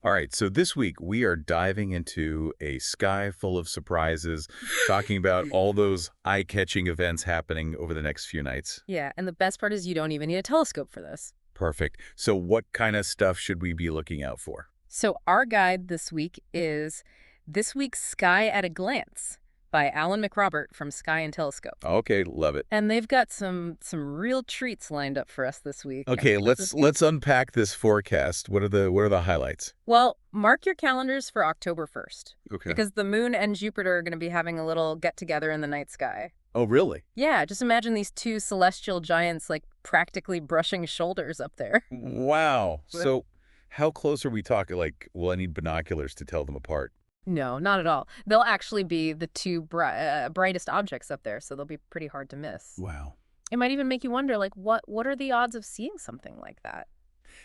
All right, so this week we are diving into a sky full of surprises, talking about all those eye-catching events happening over the next few nights. Yeah, and the best part is you don't even need a telescope for this. Perfect. So what kind of stuff should we be looking out for? So our guide this week is This Week's Sky at a Glance by Alan McRobert from Sky and Telescope. Okay, love it. And they've got some real treats lined up for us this week. Okay, let's unpack this forecast. What are the highlights? Well, mark your calendars for October 1st. Okay. Because the moon and Jupiter are going to be having a little get-together in the night sky. Oh, really? Yeah, just imagine these two celestial giants like practically brushing shoulders up there. Wow. So how close are we talking? Like, will I need binoculars to tell them apart? No, not at all. They'll actually be the two brightest objects up there, so they'll be pretty hard to miss. Wow. It might even make you wonder, like, what are the odds of seeing something like that?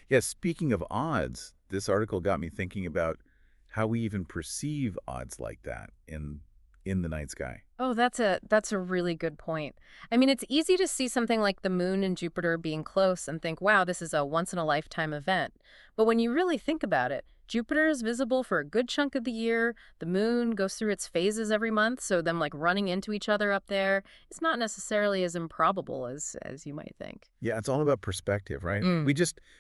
Yeah, speaking of odds, this article got me thinking about how we even perceive odds like that in the night sky. Oh, that's a really good point. I mean, it's easy to see something like the moon and Jupiter being close and think, wow, this is a once-in-a-lifetime event. But when you really think about it, Jupiter is visible for a good chunk of the year. The moon goes through its phases every month, so them like running into each other up there, it's not necessarily as improbable as you might think. Yeah, it's all about perspective, right? Mm.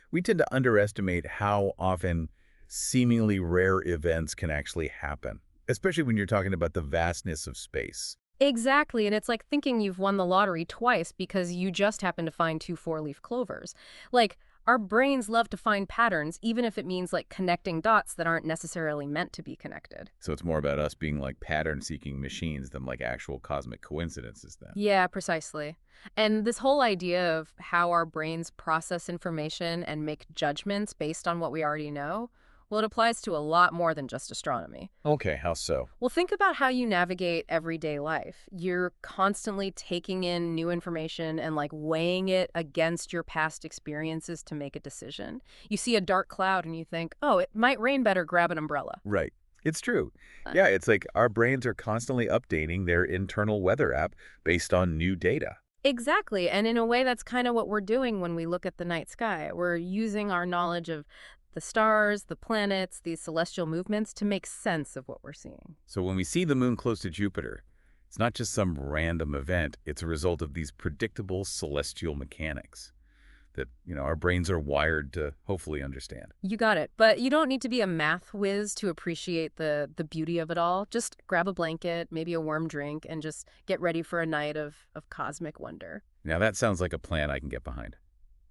We tend to underestimate how often seemingly rare events can actually happen, especially when you're talking about the vastness of space. Exactly, and it's like thinking you've won the lottery twice because you just happen to find two four-leaf clovers. Like, our brains love to find patterns, even if it means like connecting dots that aren't necessarily meant to be connected. So it's more about us being like pattern-seeking machines than like actual cosmic coincidences then. Yeah, precisely. And this whole idea of how our brains process information and make judgments based on what we already know, well, it applies to a lot more than just astronomy. Okay, how so? Well, think about how you navigate everyday life. You're constantly taking in new information and like weighing it against your past experiences to make a decision. You see a dark cloud and you think, oh, it might rain, better grab an umbrella. Right. It's true. Uh, Yeah, it's like our brains are constantly updating their internal weather app based on new data. Exactly. And in a way, that's kind of what we're doing when we look at the night sky. We're using our knowledge of the stars, the planets, these celestial movements to make sense of what we're seeing. So when we see the moon close to Jupiter, it's not just some random event. It's a result of these predictable celestial mechanics that, our brains are wired to hopefully understand. You got it. But you don't need to be a math whiz to appreciate the beauty of it all. Just grab a blanket, maybe a warm drink, and just get ready for a night of cosmic wonder. Now that sounds like a plan I can get behind.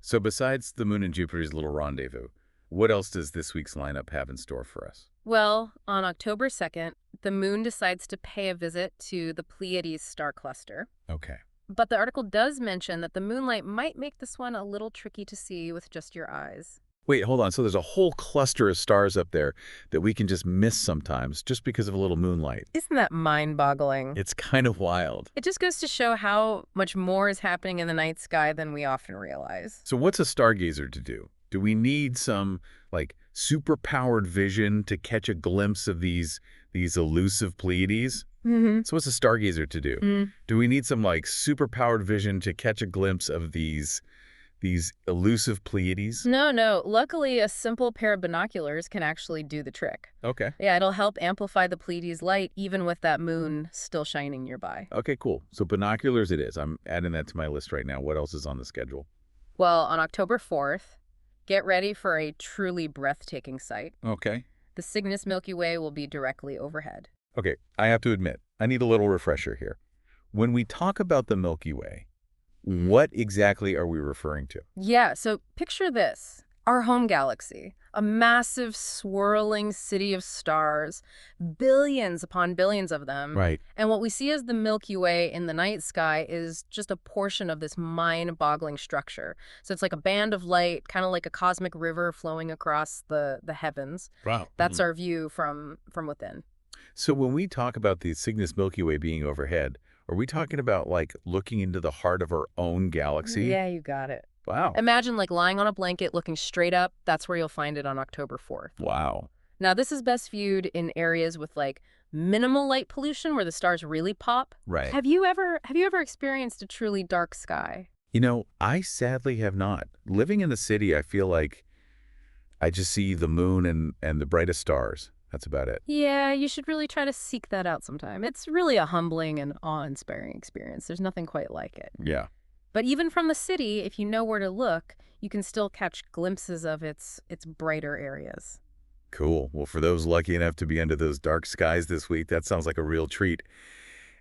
So besides the moon and Jupiter's little rendezvous, what else does this week's lineup have in store for us? Well, on October 2nd, the moon decides to pay a visit to the Pleiades star cluster. Okay. But the article does mention that the moonlight might make this one a little tricky to see with just your eyes. Wait, hold on. So there's a whole cluster of stars up there that we can just miss sometimes just because of a little moonlight. Isn't that mind-boggling? It's kind of wild. It just goes to show how much more is happening in the night sky than we often realize. So what's a stargazer to do? Do we need some, like, super-powered vision to catch a glimpse of these elusive Pleiades? Mm-hmm. So what's a stargazer to do? Do we need some, like, super-powered vision to catch a glimpse of these elusive Pleiades? No. Luckily, a simple pair of binoculars can actually do the trick. Okay. Yeah, it'll help amplify the Pleiades light even with that moon still shining nearby. Okay, cool. So binoculars it is. I'm adding that to my list right now. What else is on the schedule? Well, on October 4th, get ready for a truly breathtaking sight. Okay. The Cygnus Milky Way will be directly overhead. Okay, I have to admit, I need a little refresher here. When we talk about the Milky Way, what exactly are we referring to? Yeah, so picture this. Our home galaxy, a massive swirling city of stars, billions upon billions of them. Right. And what we see as the Milky Way in the night sky is just a portion of this mind-boggling structure. So it's like a band of light, kind of like a cosmic river flowing across the heavens. Wow. That's our view from within. So when we talk about the Cygnus Milky Way being overhead, are we talking about like looking into the heart of our own galaxy? Yeah, you got it. Wow. Imagine like lying on a blanket looking straight up. That's where you'll find it on October 4th. Wow. Now, this is best viewed in areas with like minimal light pollution where the stars really pop. Right. Have you ever experienced a truly dark sky? I sadly have not. Living in the city, I feel like I just see the moon and the brightest stars. That's about it. Yeah, you should really try to seek that out sometime. It's really a humbling and awe-inspiring experience. There's nothing quite like it. Yeah. But even from the city, if you know where to look, you can still catch glimpses of its brighter areas. Cool. Well, for those lucky enough to be under those dark skies this week, that sounds like a real treat.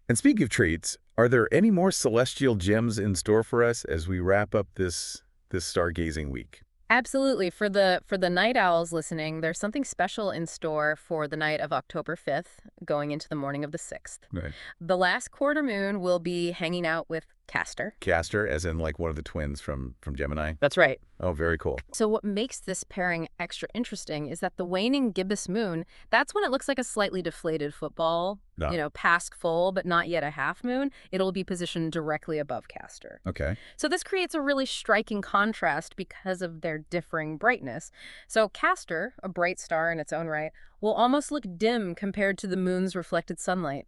And speaking of treats, are there any more celestial gems in store for us as we wrap up this stargazing week? Absolutely. For the night owls listening, there's something special in store for the night of October 5th, going into the morning of the 6th. Right. The last quarter moon will be hanging out with Castor. Castor, as in like one of the twins from Gemini? That's right. Oh, very cool. So what makes this pairing extra interesting is that the waning gibbous moon, that's when it looks like a slightly deflated football, No. past full, but not yet a half moon. It'll be positioned directly above Castor. Okay. So this creates a really striking contrast because of their differing brightness. So Castor, a bright star in its own right, will almost look dim compared to the moon's reflected sunlight.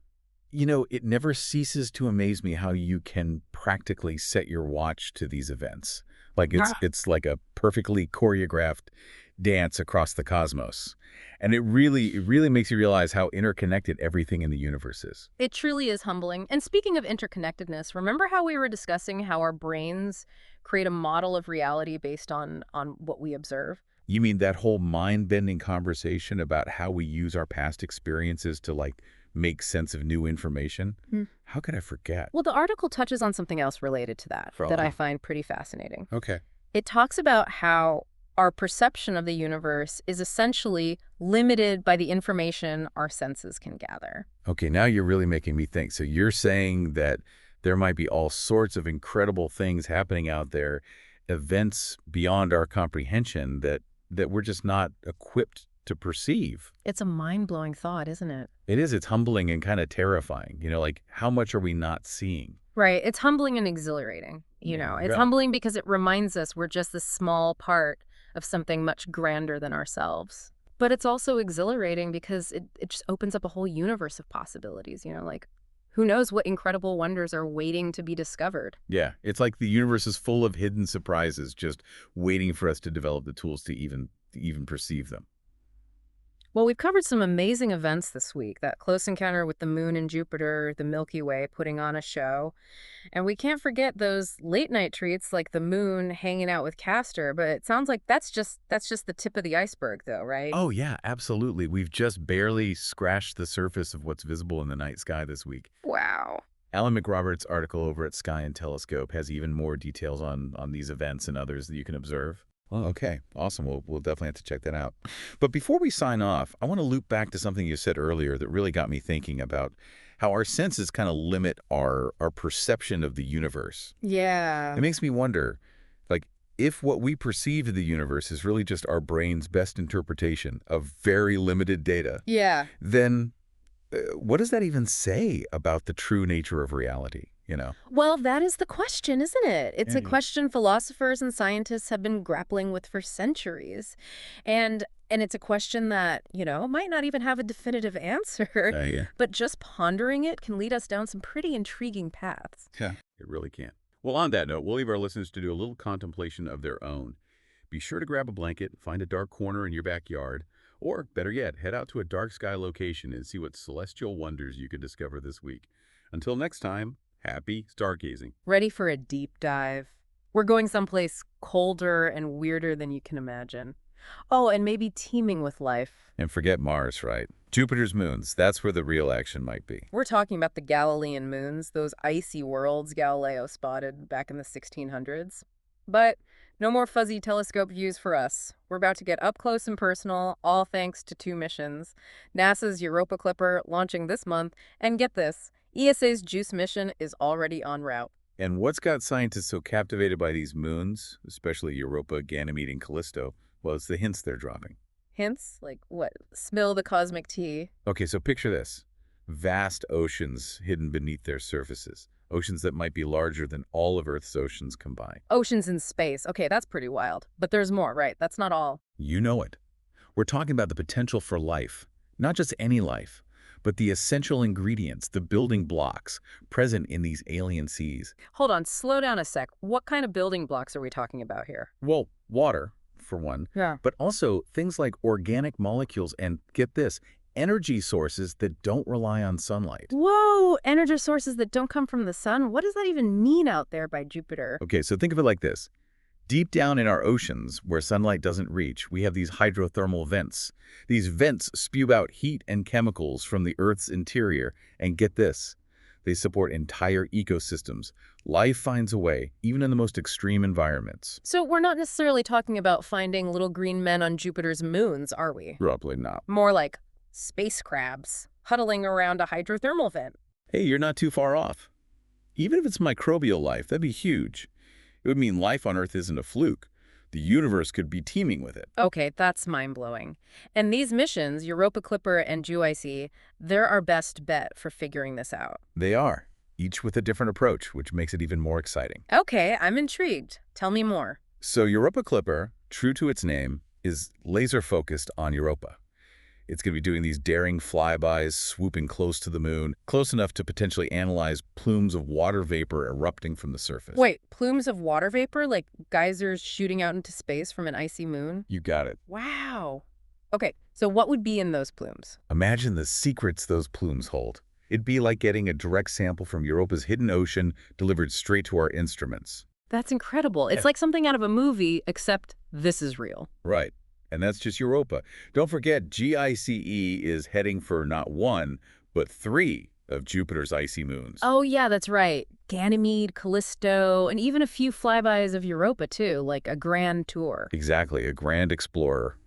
You know, it never ceases to amaze me how you can practically set your watch to these events. Like it's like a perfectly choreographed dance across the cosmos. And it really makes you realize how interconnected everything in the universe is. It truly is humbling. And speaking of interconnectedness, remember how we were discussing how our brains create a model of reality based on what we observe? You mean that whole mind-bending conversation about how we use our past experiences to like make sense of new information? How could I forget? Well, the article touches on something else related to that For that I all. find pretty fascinating. Okay. It talks about how our perception of the universe is essentially limited by the information our senses can gather. Okay, now you're really making me think. So you're saying that there might be all sorts of incredible things happening out there, events beyond our comprehension that we're just not equipped to perceive. It's a mind-blowing thought, isn't it? It is. It's humbling and kind of terrifying. You know, like how much are we not seeing? Right. It's humbling and exhilarating. It's Yeah. humbling because it reminds us we're just a small part of something much grander than ourselves. But it's also exhilarating because it just opens up a whole universe of possibilities, like who knows what incredible wonders are waiting to be discovered. Yeah, it's like the universe is full of hidden surprises just waiting for us to develop the tools to even perceive them. Well, we've covered some amazing events this week. That close encounter with the moon and Jupiter, the Milky Way putting on a show. And we can't forget those late night treats like the moon hanging out with Castor, but it sounds like that's just the tip of the iceberg though, right? Oh, yeah, absolutely. We've just barely scratched the surface of what's visible in the night sky this week. Wow. Alan McRoberts' article over at Sky and Telescope has even more details on these events and others that you can observe. Oh, okay. Awesome. We'll definitely have to check that out. But before we sign off, I want to loop back to something you said earlier that really got me thinking about how our senses kind of limit our perception of the universe. Yeah. It makes me wonder, like, if what we perceive of the universe is really just our brain's best interpretation of very limited data, Yeah. then what does that even say about the true nature of reality, you know? Well, that is the question, isn't it? It's a Yeah. question philosophers and scientists have been grappling with for centuries. And it's a question that, might not even have a definitive answer, Yeah. but just pondering it can lead us down some pretty intriguing paths. Yeah, it really can. Well, on that note, we'll leave our listeners to do a little contemplation of their own. Be sure to grab a blanket, find a dark corner in your backyard, or better yet, head out to a dark sky location and see what celestial wonders you can discover this week. Until next time, happy stargazing. Ready for a deep dive? We're going someplace colder and weirder than you can imagine. Oh, and maybe teeming with life. And forget Mars, right? Jupiter's moons, that's where the real action might be. We're talking about the Galilean moons, those icy worlds Galileo spotted back in the 1600s. But no more fuzzy telescope views for us. We're about to get up close and personal, all thanks to 2 missions. NASA's Europa Clipper launching this month, and get this, ESA's JUICE mission is already en route. And what's got scientists so captivated by these moons, especially Europa, Ganymede, and Callisto? Well, it's the hints they're dropping. Hints? Like what? Spill the cosmic tea. Okay, so picture this. Vast oceans hidden beneath their surfaces. Oceans that might be larger than all of Earth's oceans combined. Oceans in space. Okay, that's pretty wild. But there's more, right? That's not all. You know it. We're talking about the potential for life. Not just any life, but the essential ingredients, the building blocks, present in these alien seas. Hold on, slow down a sec. What kind of building blocks are we talking about here? Well, water, for one, Yeah. but also things like organic molecules and, get this, energy sources that don't rely on sunlight. Whoa, energy sources that don't come from the sun? What does that even mean out there by Jupiter? Okay, so think of it like this. Deep down in our oceans, where sunlight doesn't reach, we have these hydrothermal vents. These vents spew out heat and chemicals from the Earth's interior, and get this, they support entire ecosystems. Life finds a way, even in the most extreme environments. So we're not necessarily talking about finding little green men on Jupiter's moons, are we? Probably not. More like space crabs huddling around a hydrothermal vent. Hey, you're not too far off. Even if it's microbial life, that'd be huge. It would mean life on Earth isn't a fluke. The universe could be teeming with it. Okay, that's mind-blowing. And these missions, Europa Clipper and GeoIC, they're our best bet for figuring this out. They are, each with a different approach, which makes it even more exciting. Okay, I'm intrigued. Tell me more. So Europa Clipper, true to its name, is laser-focused on Europa. It's going to be doing these daring flybys, swooping close to the moon, close enough to potentially analyze plumes of water vapor erupting from the surface. Wait, plumes of water vapor, like geysers shooting out into space from an icy moon? You got it. Wow. Okay, so what would be in those plumes? Imagine the secrets those plumes hold. It'd be like getting a direct sample from Europa's hidden ocean delivered straight to our instruments. That's incredible. It's Yeah. like something out of a movie, except this is real. Right. And that's just Europa. Don't forget, GICE is heading for not one, but 3 of Jupiter's icy moons. Oh, yeah, that's right. Ganymede, Callisto, and even a few flybys of Europa, too, like a grand tour. Exactly, a grand explorer.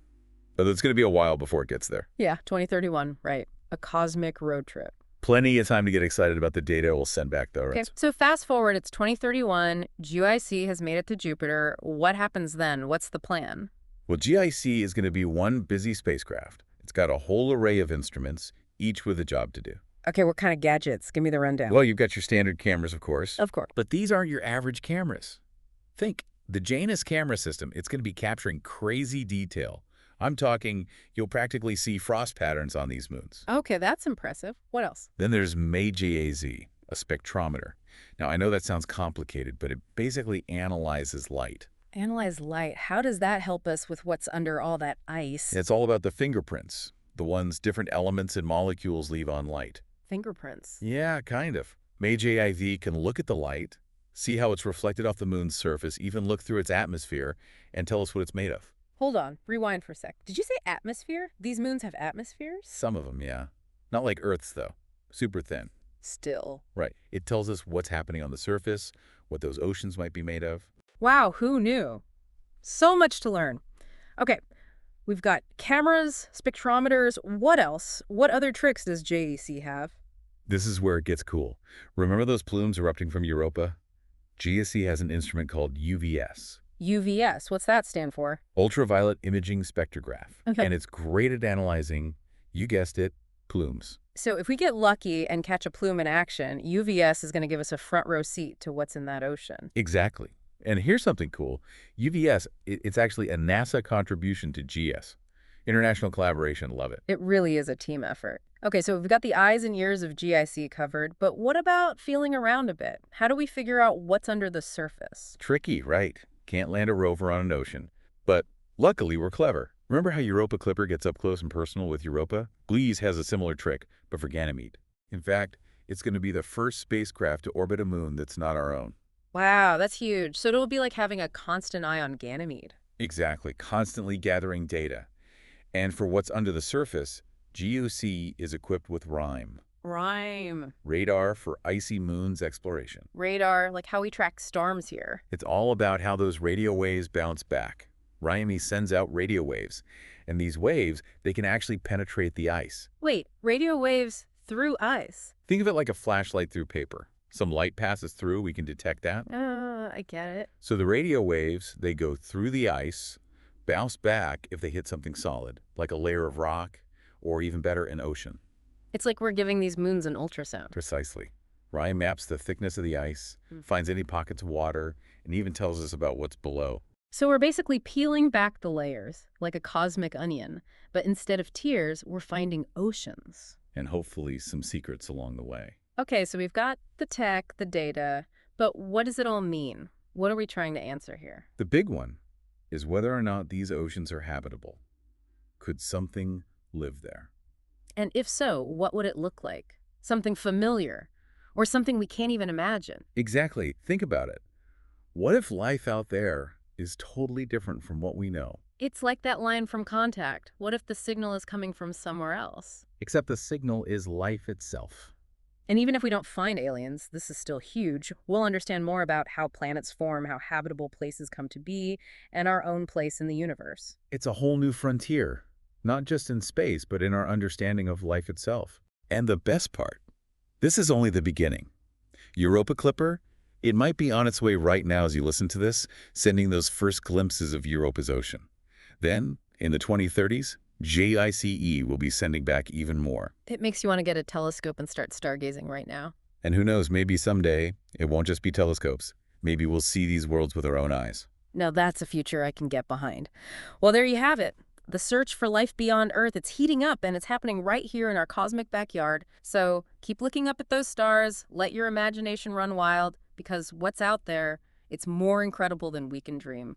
But it's going to be a while before it gets there. Yeah, 2031, right. A cosmic road trip. Plenty of time to get excited about the data we'll send back, though. Okay, Right? so fast forward, it's 2031, GIC has made it to Jupiter. What happens then? What's the plan? Well, GIC is going to be one busy spacecraft. It's got a whole array of instruments, each with a job to do. Okay, what kind of gadgets? Give me the rundown. Well, you've got your standard cameras, of course. Of course. But these aren't your average cameras. Think, the Janus camera system, it's going to be capturing crazy detail. I'm talking, you'll practically see frost patterns on these moons. Okay, that's impressive. What else? Then there's MAJAZ, a spectrometer. Now, I know that sounds complicated, but it basically analyzes light. Analyze light. How does that help us with what's under all that ice? It's all about the fingerprints, the ones different elements and molecules leave on light. Fingerprints. Yeah, kind of. MAJIV can look at the light, see how it's reflected off the moon's surface, even look through its atmosphere, and tell us what it's made of. Hold on. Rewind for a sec. Did you say atmosphere? These moons have atmospheres? Some of them, yeah. Not like Earth's, though. Super thin. Still. Right. It tells us what's happening on the surface, what those oceans might be made of. Wow, who knew? So much to learn. Okay, we've got cameras, spectrometers. What else? What other tricks does JEC have? This is where it gets cool. Remember those plumes erupting from Europa? GSE has an instrument called UVS, UVS. What's that stand for? Ultraviolet Imaging Spectrograph. Okay. And it's great at analyzing, you guessed it, plumes. So if we get lucky and catch a plume in action, UVS is going to give us a front row seat to what's in that ocean. Exactly. And here's something cool. UVS, it's actually a NASA contribution to GS. International collaboration, love it. It really is a team effort. Okay, so we've got the eyes and ears of GIC covered, but what about feeling around a bit? How do we figure out what's under the surface? Tricky, right? Can't land a rover on an ocean. But luckily, we're clever. Remember how Europa Clipper gets up close and personal with Europa? Gliese has a similar trick, but for Ganymede. In fact, it's going to be the first spacecraft to orbit a moon that's not our own. Wow, that's huge. So it'll be like having a constant eye on Ganymede. Exactly, constantly gathering data. And for what's under the surface, GOC is equipped with RIME, Rhyme. radar for icy moons exploration. Radar, like how we track storms here. It's all about how those radio waves bounce back. RIME sends out radio waves, and these waves, they can actually penetrate the ice. Wait, radio waves through ice. Think of it like a flashlight through paper. Some light passes through, we can detect that. I get it. So the radio waves, they go through the ice, bounce back if they hit something solid, like a layer of rock, or even better, an ocean. It's like we're giving these moons an ultrasound. Precisely. RIME maps the thickness of the ice, finds any pockets of water, and even tells us about what's below. So we're basically peeling back the layers, like a cosmic onion, but instead of tears, we're finding oceans. And hopefully some secrets along the way. Okay, so we've got the tech, the data, but what does it all mean? What are we trying to answer here? The big one, is whether or not these oceans are habitable. Could something live there? And if so, what would it look like? Something familiar, or something we can't even imagine? Exactly. Think about it. What if life out there is totally different from what we know? It's like that line from Contact. What if the signal is coming from somewhere else? Except the signal is life itself. And even if we don't find aliens, this is still huge. We'll understand more about how planets form, how habitable places come to be, and our own place in the universe. It's a whole new frontier, not just in space, but in our understanding of life itself. And the best part, this is only the beginning. Europa Clipper, it might be on its way right now as you listen to this, sending those first glimpses of Europa's ocean. Then, in the 2030s, JICE will be sending back even more. It makes you want to get a telescope and start stargazing right now. And who knows, maybe someday it won't just be telescopes. Maybe we'll see these worlds with our own eyes. Now that's a future I can get behind. Well, there you have it. The search for life beyond Earth, it's heating up and it's happening right here in our cosmic backyard. So keep looking up at those stars, let your imagination run wild, because what's out there, it's more incredible than we can dream.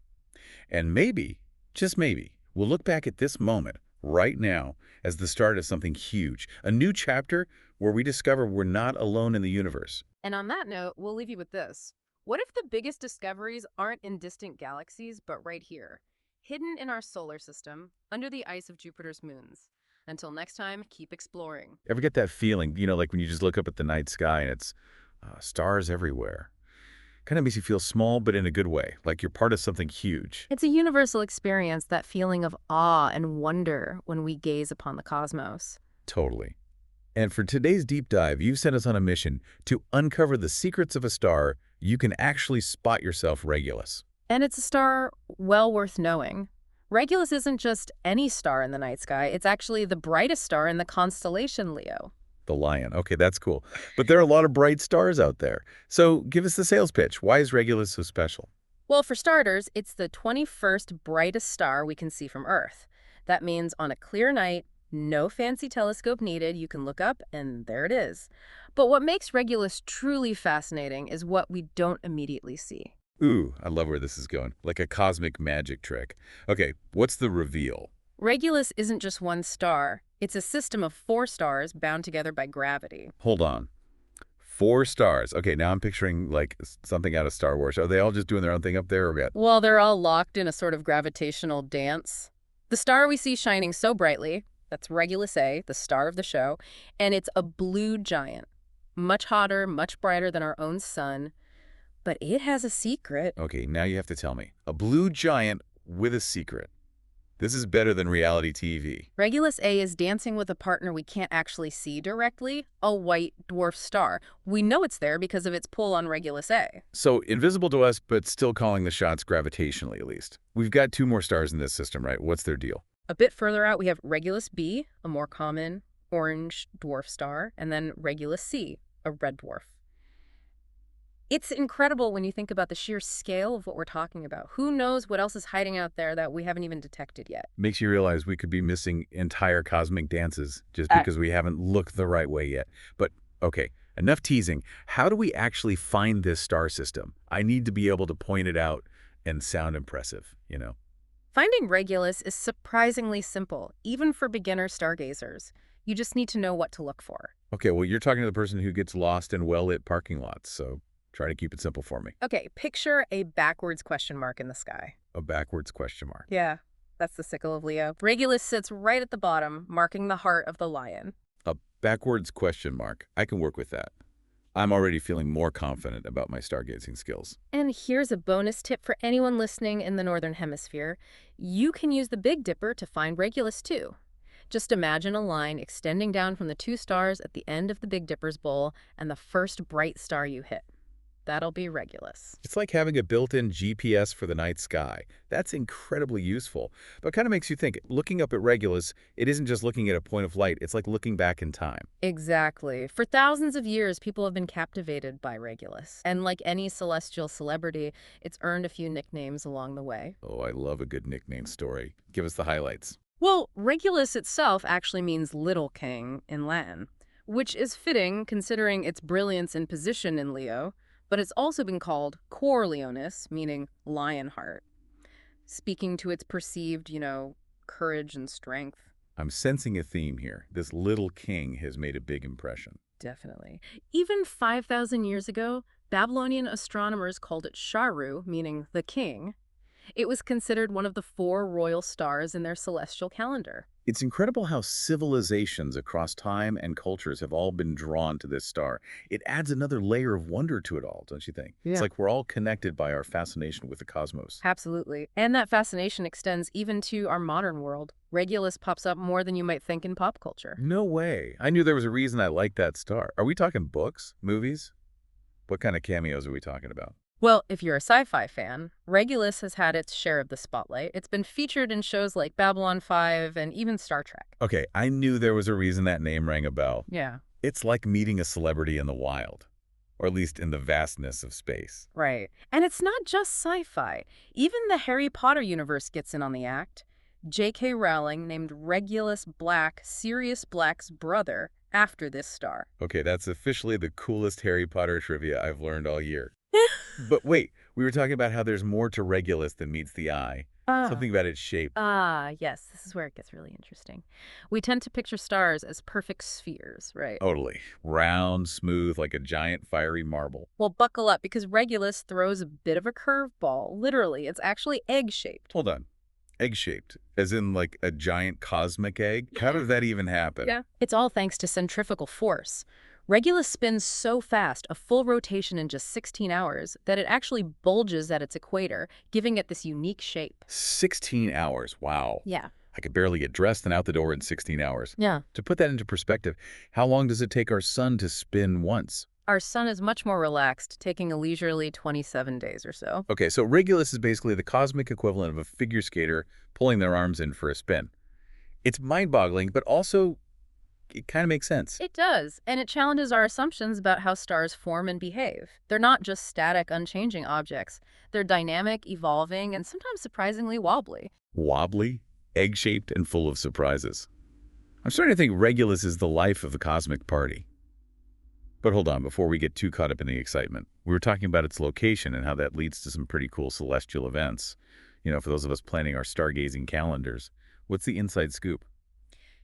And maybe, just maybe, we'll look back at this moment, right now, as the start of something huge, a new chapter where we discover we're not alone in the universe. And on that note, we'll leave you with this. What if the biggest discoveries aren't in distant galaxies, but right here, hidden in our solar system, under the ice of Jupiter's moons? Until next time, keep exploring. Ever get that feeling, like when you just look up at the night sky and it's stars everywhere? Kind of makes you feel small, but in a good way, like you're part of something huge. It's a universal experience, that feeling of awe and wonder when we gaze upon the cosmos. Totally. And for today's deep dive, you've sent us on a mission to uncover the secrets of a star you can actually spot yourself Regulus. And it's a star well worth knowing. Regulus isn't just any star in the night sky, it's actually the brightest star in the constellation Leo. The Lion. Okay, that's cool. But there are a lot of bright stars out there. So give us the sales pitch. Why is Regulus so special? Well, for starters, it's the 21st brightest star we can see from Earth. That means on a clear night, no fancy telescope needed, you can look up and there it is. But what makes Regulus truly fascinating is what we don't immediately see. Ooh, I love where this is going. Like a cosmic magic trick. Okay, what's the reveal? Regulus isn't just one star. It's a system of 4 stars bound together by gravity. Hold on. 4 stars. Okay, now I'm picturing like something out of Star Wars. Are they all just doing their own thing up there or what? Well, they're all locked in a sort of gravitational dance. The star we see shining so brightly, that's Regulus A, the star of the show, and it's a blue giant. Much hotter, much brighter than our own sun. But it has a secret. Okay, now you have to tell me. A blue giant with a secret. This is better than reality TV. Regulus A is dancing with a partner we can't actually see directly, a white dwarf star. We know it's there because of its pull on Regulus A. So invisible to us, but still calling the shots gravitationally at least. We've got 2 more stars in this system, right? What's their deal? A bit further out, we have Regulus B, a more common orange dwarf star, and then Regulus C, a red dwarf. It's incredible when you think about the sheer scale of what we're talking about. Who knows what else is hiding out there that we haven't even detected yet? Makes you realize we could be missing entire cosmic dances just because we haven't looked the right way yet. But, okay, enough teasing. How do we actually find this star system? I need to be able to point it out and sound impressive. Finding Regulus is surprisingly simple, even for beginner stargazers. You just need to know what to look for. Okay, well, you're talking to the person who gets lost in well-lit parking lots, so try to keep it simple for me. Okay, picture a backwards question mark in the sky. A backwards question mark. Yeah, that's the sickle of Leo. Regulus sits right at the bottom, marking the heart of the lion. A backwards question mark. I can work with that. I'm already feeling more confident about my stargazing skills. And here's a bonus tip for anyone listening in the Northern Hemisphere. You can use the Big Dipper to find Regulus too. Just imagine a line extending down from the 2 stars at the end of the Big Dipper's bowl and the first bright star you hit. That'll be Regulus. It's like having a built-in GPS for the night sky. That's incredibly useful. But it kind of makes you think, looking up at Regulus, it isn't just looking at a point of light, it's like looking back in time. Exactly. For thousands of years, people have been captivated by Regulus. And like any celestial celebrity, it's earned a few nicknames along the way. Oh, I love a good nickname story. Give us the highlights. Well, Regulus itself actually means little king in Latin, which is fitting considering its brilliance and position in Leo, but it's also been called Cor Leonis, meaning lion heart. speaking to its perceived, courage and strength. I'm sensing a theme here. This little king has made a big impression. Definitely. Even 5,000 years ago, Babylonian astronomers called it Sharu, meaning the king. It was considered one of the four royal stars in their celestial calendar. It's incredible how civilizations across time and cultures have all been drawn to this star. It adds another layer of wonder to it all, don't you think? It's Yeah. like we're all connected by our fascination with the cosmos. Absolutely. And that fascination extends even to our modern world. Regulus pops up more than you might think in pop culture. No way. I knew there was a reason I liked that star. Are we talking books? Movies? What kind of cameos are we talking about? Well, if you're a sci-fi fan, Regulus has had its share of the spotlight. It's been featured in shows like Babylon 5 and even Star Trek. Okay, I knew there was a reason that name rang a bell. Yeah. It's like meeting a celebrity in the wild, or at least in the vastness of space. Right. And it's not just sci-fi. Even the Harry Potter universe gets in on the act. J.K. Rowling named Regulus Black Sirius Black's brother after this star. Okay, that's officially the coolest Harry Potter trivia I've learned all year. But wait, we were talking about how there's more to Regulus than meets the eye. Ah. Something about its shape. Yes, this is where it gets really interesting. We tend to picture stars as perfect spheres, right? Totally. Round, smooth, like a giant fiery marble. Well, buckle up because Regulus throws a bit of a curveball. Literally, it's actually egg-shaped. Hold on. Egg-shaped, as in like a giant cosmic egg? How does that even happen? Yeah. It's all thanks to centrifugal force. Regulus spins so fast, a full rotation in just 16 hours, that it actually bulges at its equator, giving it this unique shape. 16 hours. Wow. Yeah. I could barely get dressed and out the door in 16 hours. Yeah. To put that into perspective, how long does it take our sun to spin once? Our sun is much more relaxed, taking a leisurely 27 days or so. Okay, so Regulus is basically the cosmic equivalent of a figure skater pulling their arms in for a spin. It's mind-boggling, but also it kind of makes sense. It does, and it challenges our assumptions about how stars form and behave. They're not just static, unchanging objects. They're dynamic, evolving, and sometimes surprisingly wobbly. Wobbly, egg-shaped, and full of surprises. I'm starting to think Regulus is the life of the cosmic party. But hold on, before we get too caught up in the excitement, we were talking about its location and how that leads to some pretty cool celestial events. For those of us planning our stargazing calendars. What's the inside scoop?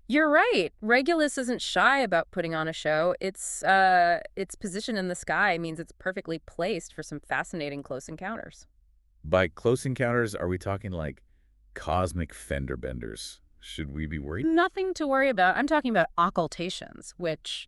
You're right. Regulus isn't shy about putting on a show. Its position in the sky means it's perfectly placed for some fascinating close encounters. By close encounters, are we talking like cosmic fender benders? Should we be worried? Nothing to worry about. I'm talking about occultations, which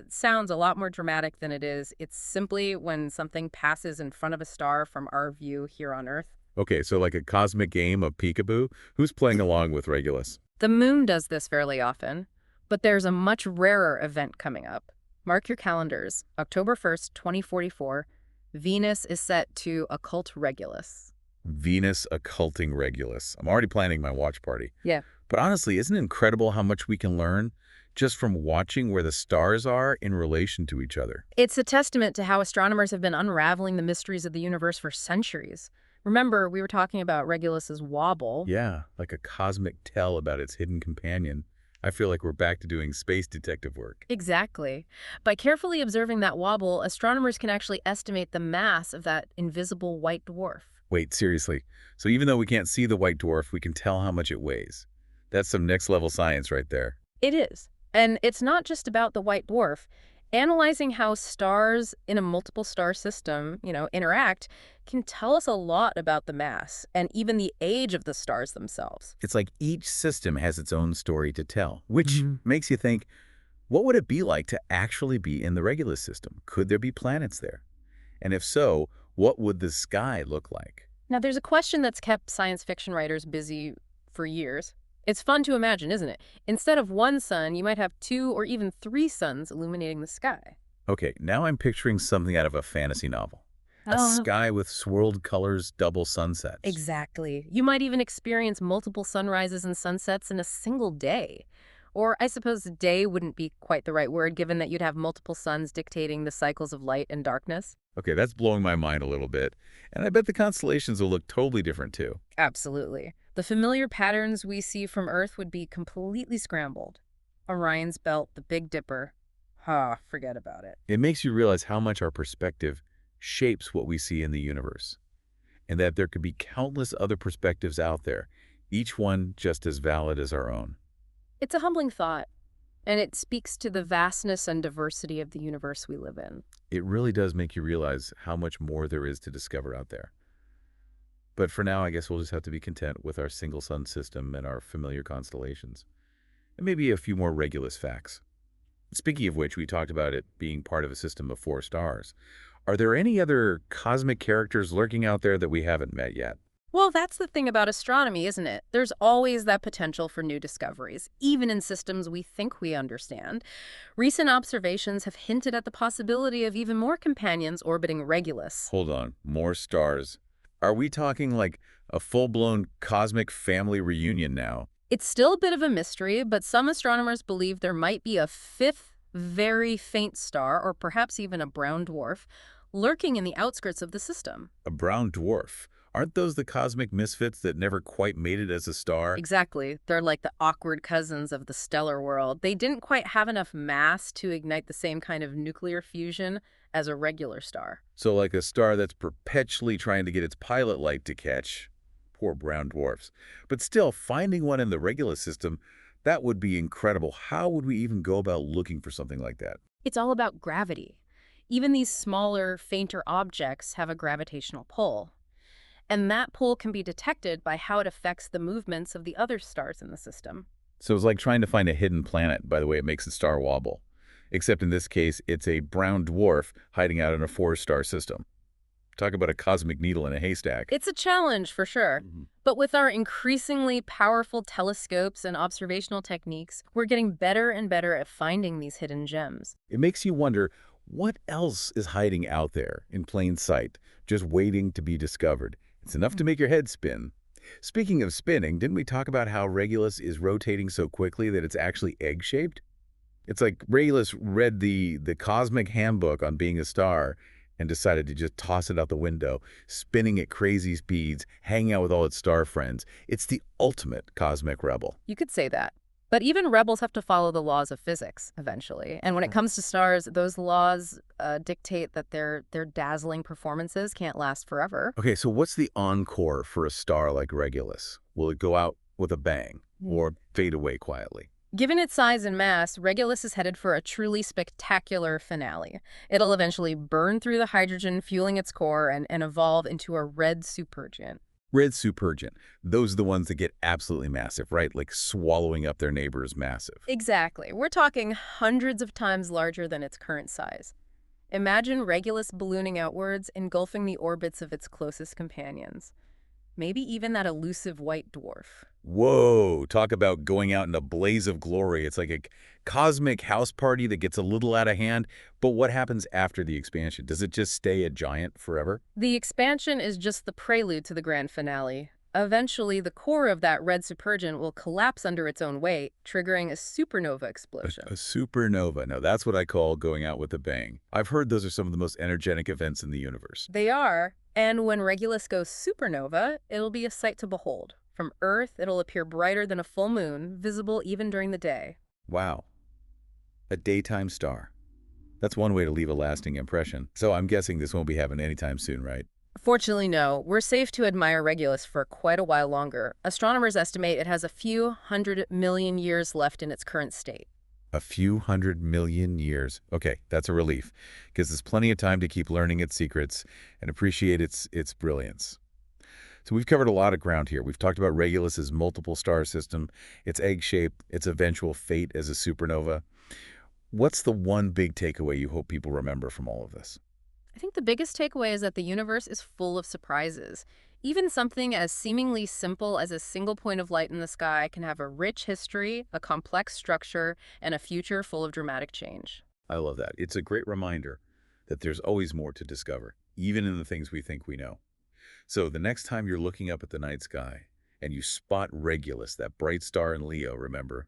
sounds a lot more dramatic than it is. It's simply when something passes in front of a star from our view here on Earth. Okay, so like a cosmic game of peekaboo? Who's playing along with Regulus? The moon does this fairly often, but there's a much rarer event coming up. Mark your calendars. October 1st, 2044, Venus is set to occult Regulus. Venus occulting Regulus. I'm already planning my watch party. Yeah. But honestly, isn't it incredible how much we can learn just from watching where the stars are in relation to each other? It's a testament to how astronomers have been unraveling the mysteries of the universe for centuries. Remember, we were talking about Regulus's wobble. Yeah, like a cosmic tell about its hidden companion. I feel like we're back to doing space detective work. Exactly. By carefully observing that wobble, astronomers can actually estimate the mass of that invisible white dwarf. Wait, seriously. So even though we can't see the white dwarf, we can tell how much it weighs. That's some next-level science right there. It is. And it's not just about the white dwarf. Analyzing how stars in a multiple star system, interact can tell us a lot about the mass and even the age of the stars themselves. It's like each system has its own story to tell, which makes you think, what would it be like to actually be in the Regulus system? Could there be planets there? And if so, what would the sky look like? Now, there's a question that's kept science fiction writers busy for years. It's fun to imagine, isn't it? Instead of one sun, you might have 2 or even 3 suns illuminating the sky. Okay, now I'm picturing something out of a fantasy novel. A sky with swirled colors, double sunsets. Exactly. You might even experience multiple sunrises and sunsets in a single day. Or I suppose day wouldn't be quite the right word, given that you'd have multiple suns dictating the cycles of light and darkness. Okay, that's blowing my mind a little bit. And I bet the constellations will look totally different too. Absolutely. The familiar patterns we see from Earth would be completely scrambled. Orion's belt, the Big Dipper. Forget about it. It makes you realize how much our perspective shapes what we see in the universe. and that there could be countless other perspectives out there, each one just as valid as our own. It's a humbling thought, and it speaks to the vastness and diversity of the universe we live in. It really does make you realize how much more there is to discover out there. But for now, I guess we'll just have to be content with our single sun system and our familiar constellations, and maybe a few more Regulus facts. Speaking of which, we talked about it being part of a system of 4 stars. Are there any other cosmic characters lurking out there that we haven't met yet? Well, that's the thing about astronomy, isn't it? There's always that potential for new discoveries, even in systems we think we understand. Recent observations have hinted at the possibility of even more companions orbiting Regulus. Hold on, more stars. Are we talking like a full-blown cosmic family reunion now? It's still a bit of a mystery, but some astronomers believe there might be a fifth, very faint star, or perhaps even a brown dwarf, lurking in the outskirts of the system. A brown dwarf. Aren't those the cosmic misfits that never quite made it as a star? Exactly. They're like the awkward cousins of the stellar world. They didn't quite have enough mass to ignite the same kind of nuclear fusion as a regular star. So like a star that's perpetually trying to get its pilot light to catch. Poor brown dwarfs. But still, finding one in the Regulus system, that would be incredible. How would we even go about looking for something like that? It's all about gravity. Even these smaller, fainter objects have a gravitational pull. And that pull can be detected by how it affects the movements of the other stars in the system. So it's like trying to find a hidden planet by the way it makes a star wobble. Except in this case, it's a brown dwarf hiding out in a 4-star system. Talk about a cosmic needle in a haystack. It's a challenge for sure. But with our increasingly powerful telescopes and observational techniques, we're getting better and better at finding these hidden gems. It makes you wonder, what else is hiding out there in plain sight, just waiting to be discovered? It's enough to make your head spin. Speaking of spinning, didn't we talk about how Regulus is rotating so quickly that it's actually egg-shaped? It's like Regulus read the cosmic handbook on being a star and decided to just toss it out the window, spinning at crazy speeds, hanging out with all its star friends. It's the ultimate cosmic rebel. You could say that. But even rebels have to follow the laws of physics eventually. And when it comes to stars, those laws dictate that their dazzling performances can't last forever. Okay, so what's the encore for a star like Regulus? Will it go out with a bang or fade away quietly? Given its size and mass, Regulus is headed for a truly spectacular finale. It'll eventually burn through the hydrogen fueling its core and evolve into a red supergiant. Red supergiant. Those are the ones that get absolutely massive, right? Like swallowing up their neighbors massive. Exactly. We're talking hundreds of times larger than its current size. Imagine Regulus ballooning outwards, engulfing the orbits of its closest companions. Maybe even that elusive white dwarf. Whoa, talk about going out in a blaze of glory. It's like a cosmic house party that gets a little out of hand. But what happens after the expansion? Does it just stay a giant forever? The expansion is just the prelude to the grand finale. Eventually, the core of that red supergiant will collapse under its own weight, triggering a supernova explosion. A supernova. Now, that's what I call going out with a bang. I've heard those are some of the most energetic events in the universe. They are, and when Regulus goes supernova, it'll be a sight to behold. From Earth, it'll appear brighter than a full moon, visible even during the day. Wow. A daytime star. That's one way to leave a lasting impression. So I'm guessing this won't be happening anytime soon, right? Fortunately, no. We're safe to admire Regulus for quite a while longer. Astronomers estimate it has a few 100 million years left in its current state. A few 100 million years. Okay, that's a relief. Gives us plenty of time to keep learning its secrets and appreciate its brilliance. So we've covered a lot of ground here. We've talked about Regulus's multiple star system, its egg shape, its eventual fate as a supernova. What's the one big takeaway you hope people remember from all of this? I think the biggest takeaway is that the universe is full of surprises. Even something as seemingly simple as a single point of light in the sky can have a rich history, a complex structure, and a future full of dramatic change. I love that. It's a great reminder that there's always more to discover, even in the things we think we know. So the next time you're looking up at the night sky and you spot Regulus, that bright star in Leo, remember,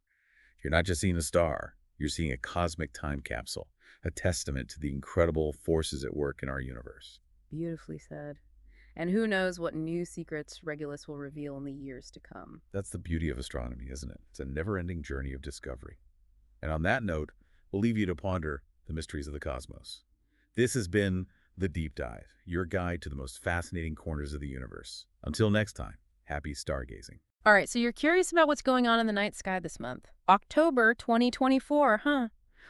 you're not just seeing a star, you're seeing a cosmic time capsule, a testament to the incredible forces at work in our universe. Beautifully said. And who knows what new secrets Regulus will reveal in the years to come. That's the beauty of astronomy, isn't it? It's a never-ending journey of discovery. And on that note, we'll leave you to ponder the mysteries of the cosmos. This has been The Deep Dive, your guide to the most fascinating corners of the universe. Until next time, happy stargazing. All right, so you're curious about what's going on in the night sky this month. October 2024, huh?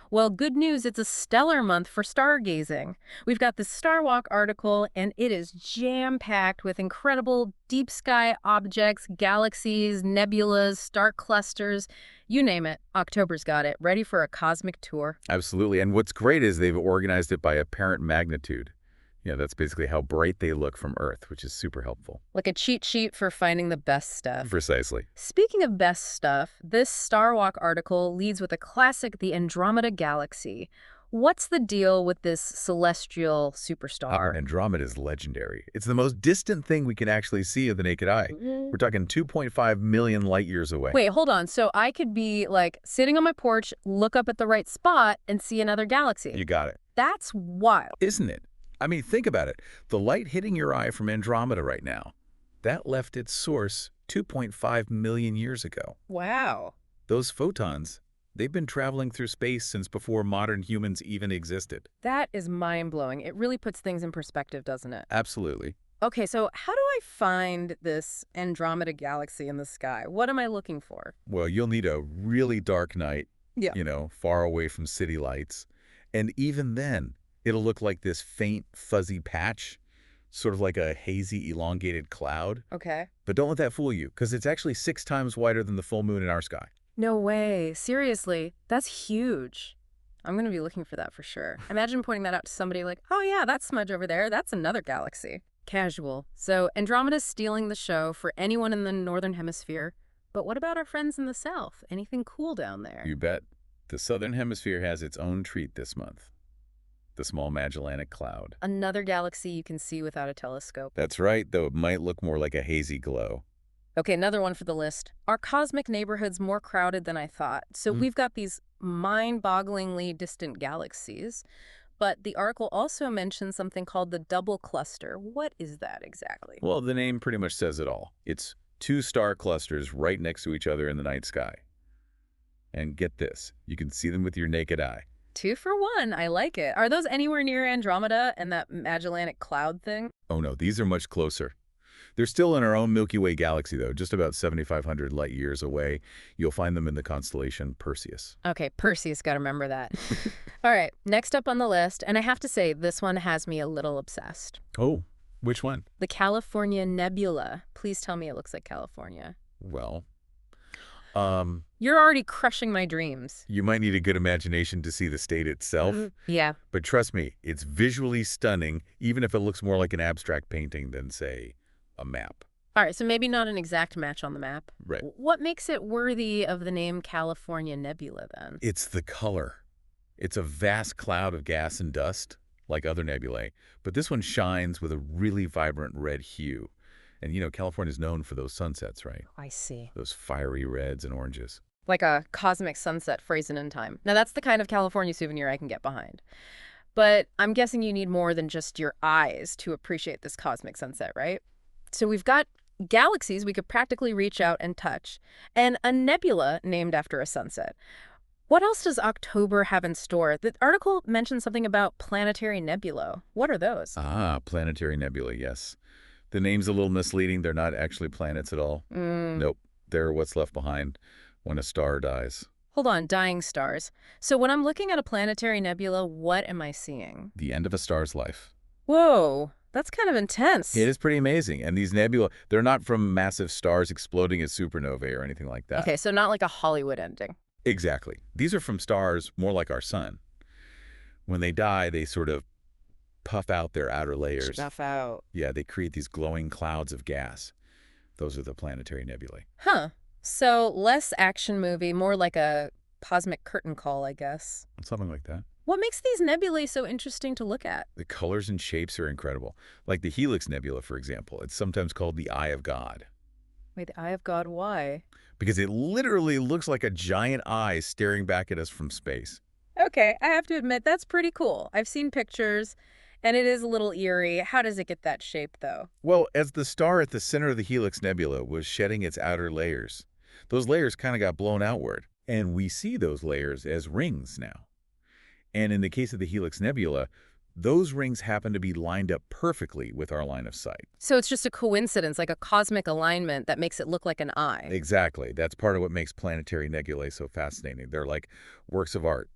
Well, good news, it's a stellar month for stargazing. We've got the Star Walk article, and it is jam-packed with incredible deep sky objects, galaxies, nebulas, star clusters, you name it. October's got it, ready for a cosmic tour. Absolutely. And what's great is they've organized it by apparent magnitude. Yeah, that's basically how bright they look from Earth, which is super helpful. Like a cheat sheet for finding the best stuff. Precisely. Speaking of best stuff, this Star Walk article leads with a classic, the Andromeda Galaxy. What's the deal with this celestial superstar? Andromeda is legendary. It's the most distant thing we can actually see with the naked eye. We're talking 2.5 million light years away. Wait, hold on. So I could be like sitting on my porch, look up at the right spot, and see another galaxy. You got it. That's wild. Isn't it? I mean, think about it. The light hitting your eye from Andromeda right now, that left its source 2.5 million years ago. Wow. Those photons, they've been traveling through space since before modern humans even existed. That is mind-blowing. It really puts things in perspective, doesn't it? Absolutely. Okay, so how do I find this Andromeda Galaxy in the sky? What am I looking for? Well, you'll need a really dark night, Yeah. far away from city lights. And even then, it'll look like this faint, fuzzy patch, sort of like a hazy, elongated cloud. Okay. But don't let that fool you, because it's actually 6 times wider than the full moon in our sky. No way. Seriously, that's huge. I'm going to be looking for that for sure. Imagine pointing that out to somebody like, oh yeah, that smudge over there, that's another galaxy. Casual. So Andromeda's stealing the show for anyone in the northern hemisphere. But what about our friends in the south? Anything cool down there? You bet. The southern hemisphere has its own treat this month. The Small Magellanic Cloud. Another galaxy you can see without a telescope. That's right, though it might look more like a hazy glow. Okay, another one for the list. Our cosmic neighborhood's more crowded than I thought. So we've got these mind-bogglingly distant galaxies. But the article also mentions something called the double cluster. What is that exactly? Well, the name pretty much says it all. It's 2 star clusters right next to each other in the night sky. And get this, you can see them with your naked eye. 2 for 1. I like it. Are those anywhere near Andromeda and that Magellanic Cloud thing? Oh no, these are much closer. They're still in our own Milky Way galaxy, though, just about 7,500 light years away. You'll find them in the constellation Perseus. Okay, Perseus, gotta remember that. All right, next up on the list, and I have to say, this one has me a little obsessed. Oh, which one? The California Nebula. Please tell me it looks like California. Well, You're already crushing my dreams. you might need a good imagination to see the state itself. Yeah. But trust me, it's visually stunning, even if it looks more like an abstract painting than, say, a map. All right, so maybe not an exact match on the map. Right. What makes it worthy of the name California Nebula, then? It's the color. It's a vast cloud of gas and dust, like other nebulae, but this one shines with a really vibrant red hue. And, California's known for those sunsets, right? I see. Those fiery reds and oranges. Like a cosmic sunset frozen in time. Now, that's the kind of California souvenir I can get behind. But I'm guessing you need more than just your eyes to appreciate this cosmic sunset, right? So we've got galaxies we could practically reach out and touch, and a nebula named after a sunset. What else does October have in store? The article mentioned something about planetary nebulae. What are those? Ah, planetary nebulae, yes. The name's a little misleading. They're not actually planets at all. Nope. They're what's left behind when a star dies. Hold on, dying stars. So when I'm looking at a planetary nebula, what am I seeing? The end of a star's life. Whoa, that's kind of intense. It is pretty amazing. And these nebula, they're not from massive stars exploding as supernovae or anything like that. Okay, so not like a Hollywood ending. Exactly. These are from stars more like our sun. When they die, they sort of puff out their outer layers. Stuff out. Yeah, they create these glowing clouds of gas. Those are the planetary nebulae. Huh. So less action movie, more like a cosmic curtain call, I guess. Something like that. What makes these nebulae so interesting to look at? The colors and shapes are incredible. Like the Helix Nebula, for example. It's sometimes called the Eye of God. Wait, the Eye of God, why? Because it literally looks like a giant eye staring back at us from space. Okay, I have to admit, that's pretty cool. I've seen pictures, and it is a little eerie. How does it get that shape, though? Well, as the star at the center of the Helix Nebula was shedding its outer layers, those layers kind of got blown outward. And we see those layers as rings now. And in the case of the Helix Nebula, Those rings happen to be lined up perfectly with our line of sight. So it's just a coincidence, like a cosmic alignment that makes it look like an eye. Exactly. That's part of what makes planetary nebulae so fascinating. They're like works of art,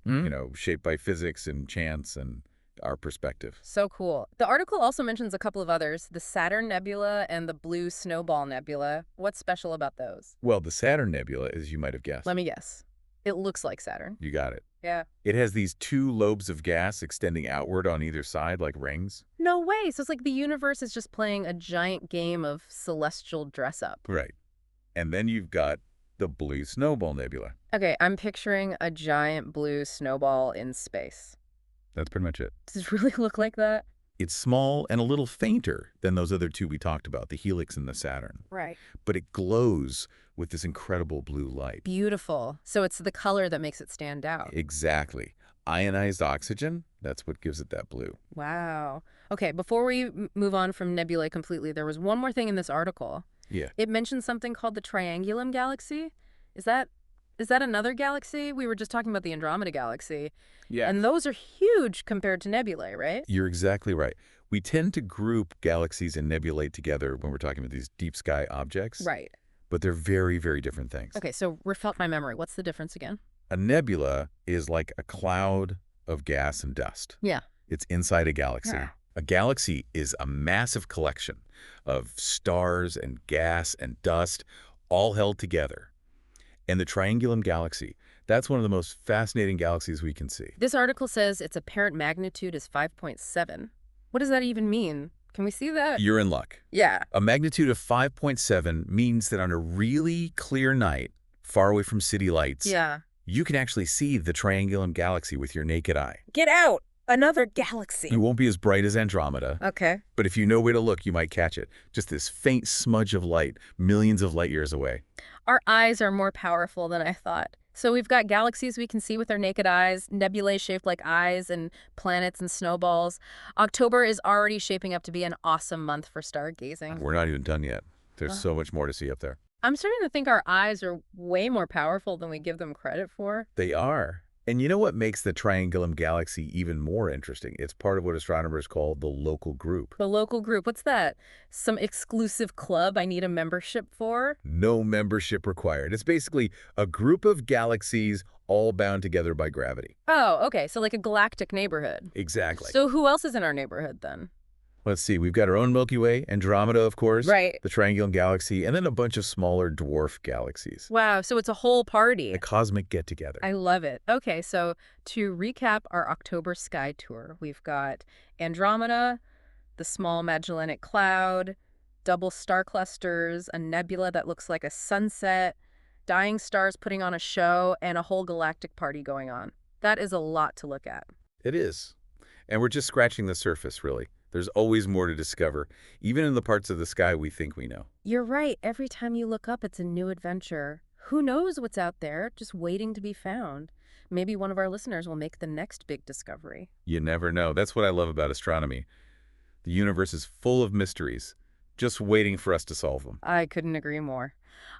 shaped by physics and chance and our perspective. So cool. The article also mentions a couple of others, the Saturn Nebula and the Blue Snowball Nebula. What's special about those? Well, the Saturn Nebula, as you might have guessed. Let me guess. It looks like Saturn. You got it. Yeah. It has these two lobes of gas extending outward on either side like rings. No way. So it's like the universe is just playing a giant game of celestial dress up. Right. And then you've got the Blue Snowball Nebula. Okay, I'm picturing a giant blue snowball in space. That's pretty much it. Does it really look like that? It's small and a little fainter than those other two we talked about, the Helix and the Saturn. Right. But it glows with this incredible blue light. Beautiful. So it's the color that makes it stand out. Exactly. Ionized oxygen, that's what gives it that blue. Wow. Okay, before we move on from nebulae completely, there was one more thing in this article. Yeah. It mentioned something called the Triangulum Galaxy. Is that another galaxy? We were just talking about the Andromeda Galaxy. Yeah. And those are huge compared to nebulae, right? You're exactly right. We tend to group galaxies and nebulae together when we're talking about these deep sky objects. Right. But they're very, very different things. Okay, so reflect my memory. What's the difference again? A nebula is like a cloud of gas and dust. Yeah. It's inside a galaxy. Yeah. A galaxy is a massive collection of stars and gas and dust all held together. And the Triangulum Galaxy, that's one of the most fascinating galaxies we can see. This article says its apparent magnitude is 5.7. What does that even mean? Can we see that? You're in luck. Yeah. A magnitude of 5.7 means that on a really clear night, far away from city lights, Yeah. you can actually see the Triangulum Galaxy with your naked eye. Get out! Another galaxy. It won't be as bright as Andromeda, Okay. but if you know where to look, you might catch it. Just this faint smudge of light, millions of light years away. Our eyes are more powerful than I thought. So we've got galaxies we can see with our naked eyes, nebulae shaped like eyes, and planets and snowballs. October is already shaping up to be an awesome month for stargazing. We're not even done yet. There's so much more to see up there. I'm starting to think our eyes are way more powerful than we give them credit for. They are. And you know what makes the Triangulum Galaxy even more interesting? It's part of what astronomers call the local group. The local group, what's that? Some exclusive club I need a membership for? No membership required. It's basically a group of galaxies all bound together by gravity. Oh, okay, so like a galactic neighborhood. Exactly. So who else is in our neighborhood then? Let's see. We've got our own Milky Way, Andromeda, of course. Right. The Triangulum Galaxy, and then a bunch of smaller dwarf galaxies. Wow, so it's a whole party. A cosmic get-together. I love it. Okay, so to recap our October sky tour, we've got Andromeda, the Small Magellanic Cloud, double star clusters, a nebula that looks like a sunset, dying stars putting on a show, and a whole galactic party going on. That is a lot to look at. It is. And we're just scratching the surface, really. There's always more to discover, even in the parts of the sky we think we know. You're right. Every time you look up, it's a new adventure. Who knows what's out there, just waiting to be found. Maybe one of our listeners will make the next big discovery. You never know. That's what I love about astronomy. The universe is full of mysteries, just waiting for us to solve them. I couldn't agree more.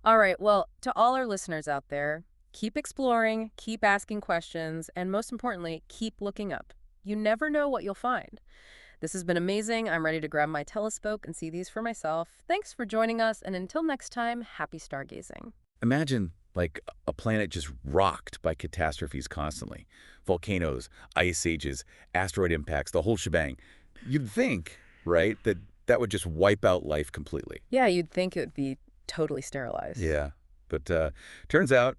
All right, well, to all our listeners out there, keep exploring, keep asking questions, and most importantly, keep looking up. You never know what you'll find. This has been amazing. I'm ready to grab my telescope and see these for myself. Thanks for joining us, and until next time, happy stargazing. Imagine, like, a planet just rocked by catastrophes constantly. Volcanoes, ice ages, asteroid impacts, the whole shebang. You'd think, right, that that would just wipe out life completely. Yeah, you'd think it would be totally sterilized. Yeah, but turns out,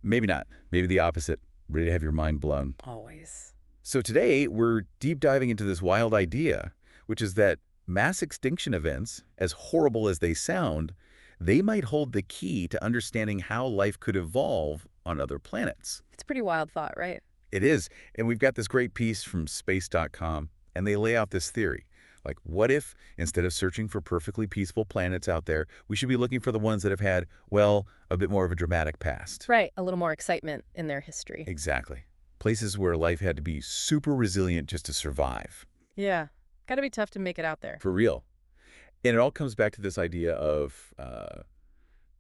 maybe not. Maybe the opposite. Ready to have your mind blown. Always. So today, we're deep diving into this wild idea, which is that mass extinction events, as horrible as they sound, they might hold the key to understanding how life could evolve on other planets. It's a pretty wild thought, right? It is. And we've got this great piece from space.com, and they lay out this theory. Like, what if, instead of searching for perfectly peaceful planets out there, we should be looking for the ones that have had, well, a bit more of a dramatic past? Right, a little more excitement in their history. Exactly. Places where life had to be super resilient just to survive. Yeah, gotta be tough to make it out there. For real. And it all comes back to this idea of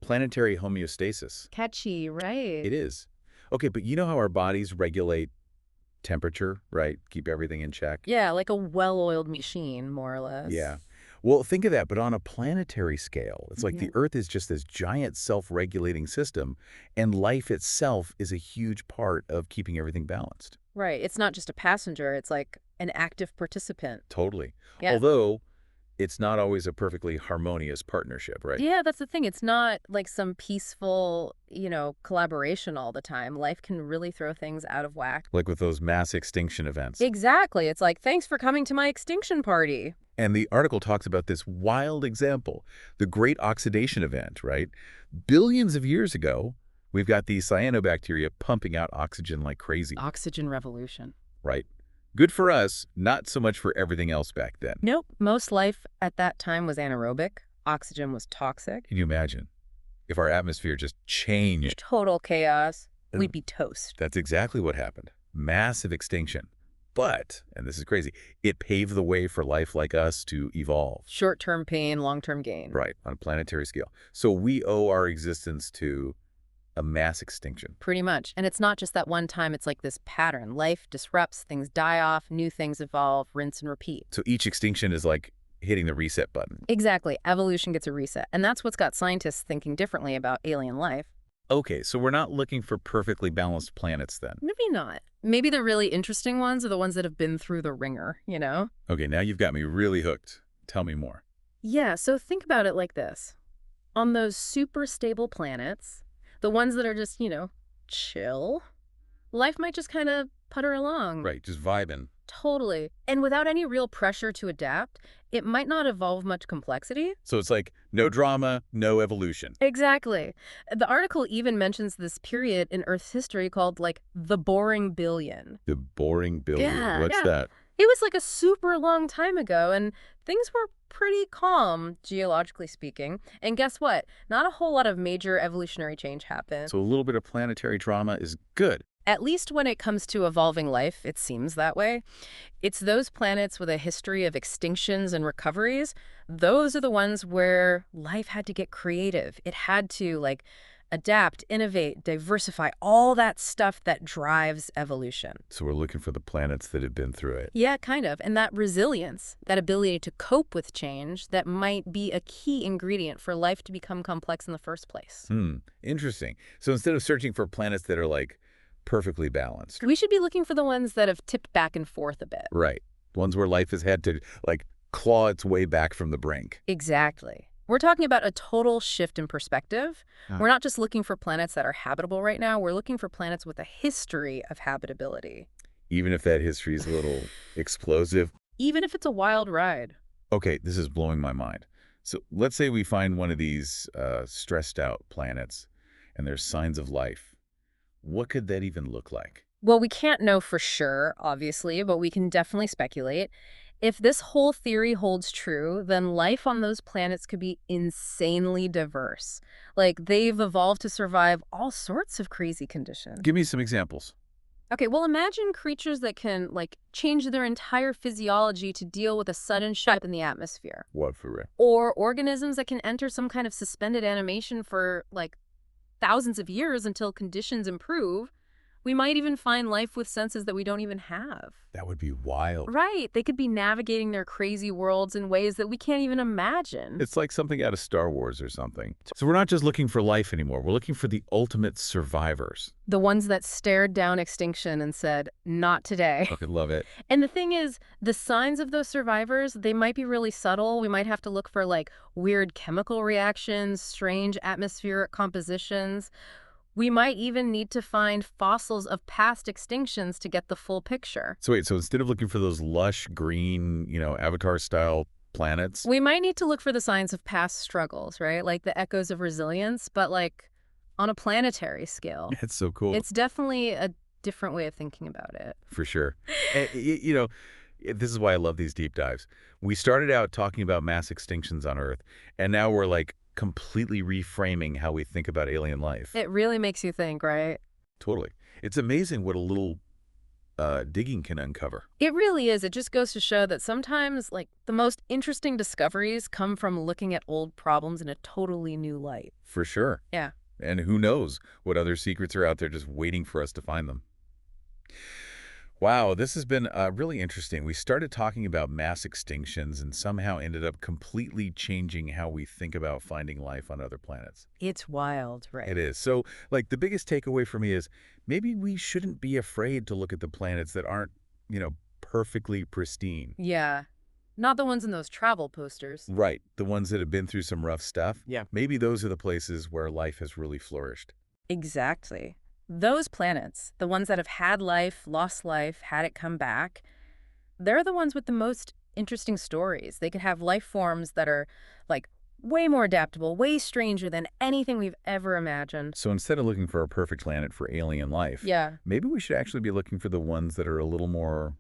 planetary homeostasis. Catchy, right? It is. Okay, but you know how our bodies regulate temperature, right? Keep everything in check. Yeah, like a well-oiled machine, more or less. Yeah. Well, think of that, but on a planetary scale, it's like Yeah. the Earth is just this giant self-regulating system, and life itself is a huge part of keeping everything balanced. Right. It's not just a passenger, it's like an active participant. Totally. Yeah. Although, it's not always a perfectly harmonious partnership, right? Yeah, that's the thing. It's not like some peaceful, collaboration all the time. Life can really throw things out of whack. Like with those mass extinction events. Exactly. It's like, thanks for coming to my extinction party. And the article talks about this wild example, the Great Oxidation Event, right? Billions of years ago, we've got these cyanobacteria pumping out oxygen like crazy, Oxygen revolution. right? Good for us, not so much for everything else back then. Nope. Most life at that time was anaerobic. Oxygen was toxic. Can you imagine if our atmosphere just changed? Total chaos. And We'd be toast. that's exactly what happened. Massive extinction. But, and this is crazy, it paved the way for life like us to evolve. Short-term pain, long-term gain. Right, on a planetary scale. So we owe our existence to a mass extinction. Pretty much. And it's not just that one time, it's like this pattern. Life disrupts, things die off, new things evolve, rinse and repeat. So each extinction is like hitting the reset button. Exactly. Evolution gets a reset. And that's what's got scientists thinking differently about alien life. Okay, so we're not looking for perfectly balanced planets then. Maybe not. Maybe the really interesting ones are the ones that have been through the ringer, Okay, now you've got me really hooked. Tell me more. Yeah, so think about it like this. On those super stable planets, the ones that are just, chill, life might just kind of putter along. Right, just vibing. Totally. And without any real pressure to adapt, it might not evolve much complexity. So it's like no drama, no evolution. Exactly. The article even mentions this period in Earth's history called, like, the boring billion. The boring billion. Yeah, What's yeah. that? It was like a super long time ago, and things were pretty calm, geologically speaking. And guess what? Not a whole lot of major evolutionary change happened. So a little bit of planetary drama is good. At least when it comes to evolving life, it seems that way. It's those planets with a history of extinctions and recoveries. Those are the ones where life had to get creative. It had to, like, adapt, innovate, diversify, all that stuff that drives evolution. So we're looking for the planets that have been through it. Yeah, kind of. And that resilience, that ability to cope with change, that might be a key ingredient for life to become complex in the first place. Interesting. So instead of searching for planets that are like perfectly balanced. We should be looking for the ones that have tipped back and forth a bit. Right. Ones where life has had to like claw its way back from the brink. Exactly. We're talking about a total shift in perspective. Ah. We're not just looking for planets that are habitable right now. We're looking for planets with a history of habitability. Even if that history is a little explosive. Even if it's a wild ride. Okay, this is blowing my mind. So let's say we find one of these stressed out planets and there's signs of life. What could that even look like? Well, we can't know for sure, obviously, but we can definitely speculate. If this whole theory holds true, then life on those planets could be insanely diverse. Like, they've evolved to survive all sorts of crazy conditions. Give me some examples. Okay, well, imagine creatures that can, like, change their entire physiology to deal with a sudden shift in the atmosphere. What for real? Or organisms that can enter some kind of suspended animation for, like, thousands of years until conditions improve. We might even find life with senses that we don't even have. That would be wild. Right. They could be navigating their crazy worlds in ways that we can't even imagine. It's like something out of Star Wars or something. So we're not just looking for life anymore. We're looking for the ultimate survivors. The ones that stared down extinction and said, not today. Okay, love it. And the thing is, the signs of those survivors, they might be really subtle. We might have to look for, like, weird chemical reactions, strange atmospheric compositions. We might even need to find fossils of past extinctions to get the full picture. So wait, so instead of looking for those lush, green, Avatar-style planets, We might need to look for the signs of past struggles, right? Like the echoes of resilience, but, like, on a planetary scale. it's so cool. It's definitely a different way of thinking about it. For sure. And, this is why I love these deep dives. We started out talking about mass extinctions on Earth, and now we're like completely reframing how we think about alien life. It really makes you think, right? Totally. It's amazing what a little digging can uncover. It really is. It just goes to show that sometimes, like, the most interesting discoveries come from looking at old problems in a totally new light. For sure. Yeah. And who knows what other secrets are out there just waiting for us to find them. Wow, this has been really interesting. We started talking about mass extinctions and somehow ended up completely changing how we think about finding life on other planets. It's wild, It right? is. So, like, the biggest takeaway for me is maybe we shouldn't be afraid to look at the planets that aren't, perfectly pristine. Yeah. Not the ones in those travel posters. Right. The ones that have been through some rough stuff. Yeah. Maybe those are the places where life has really flourished. Exactly. Those planets, the ones that have had life, lost life, had it come back, they're the ones with the most interesting stories. They could have life forms that are like way more adaptable, way stranger than anything we've ever imagined. So instead of looking for a perfect planet for alien life, Yeah, maybe we should actually be looking for the ones that are a little more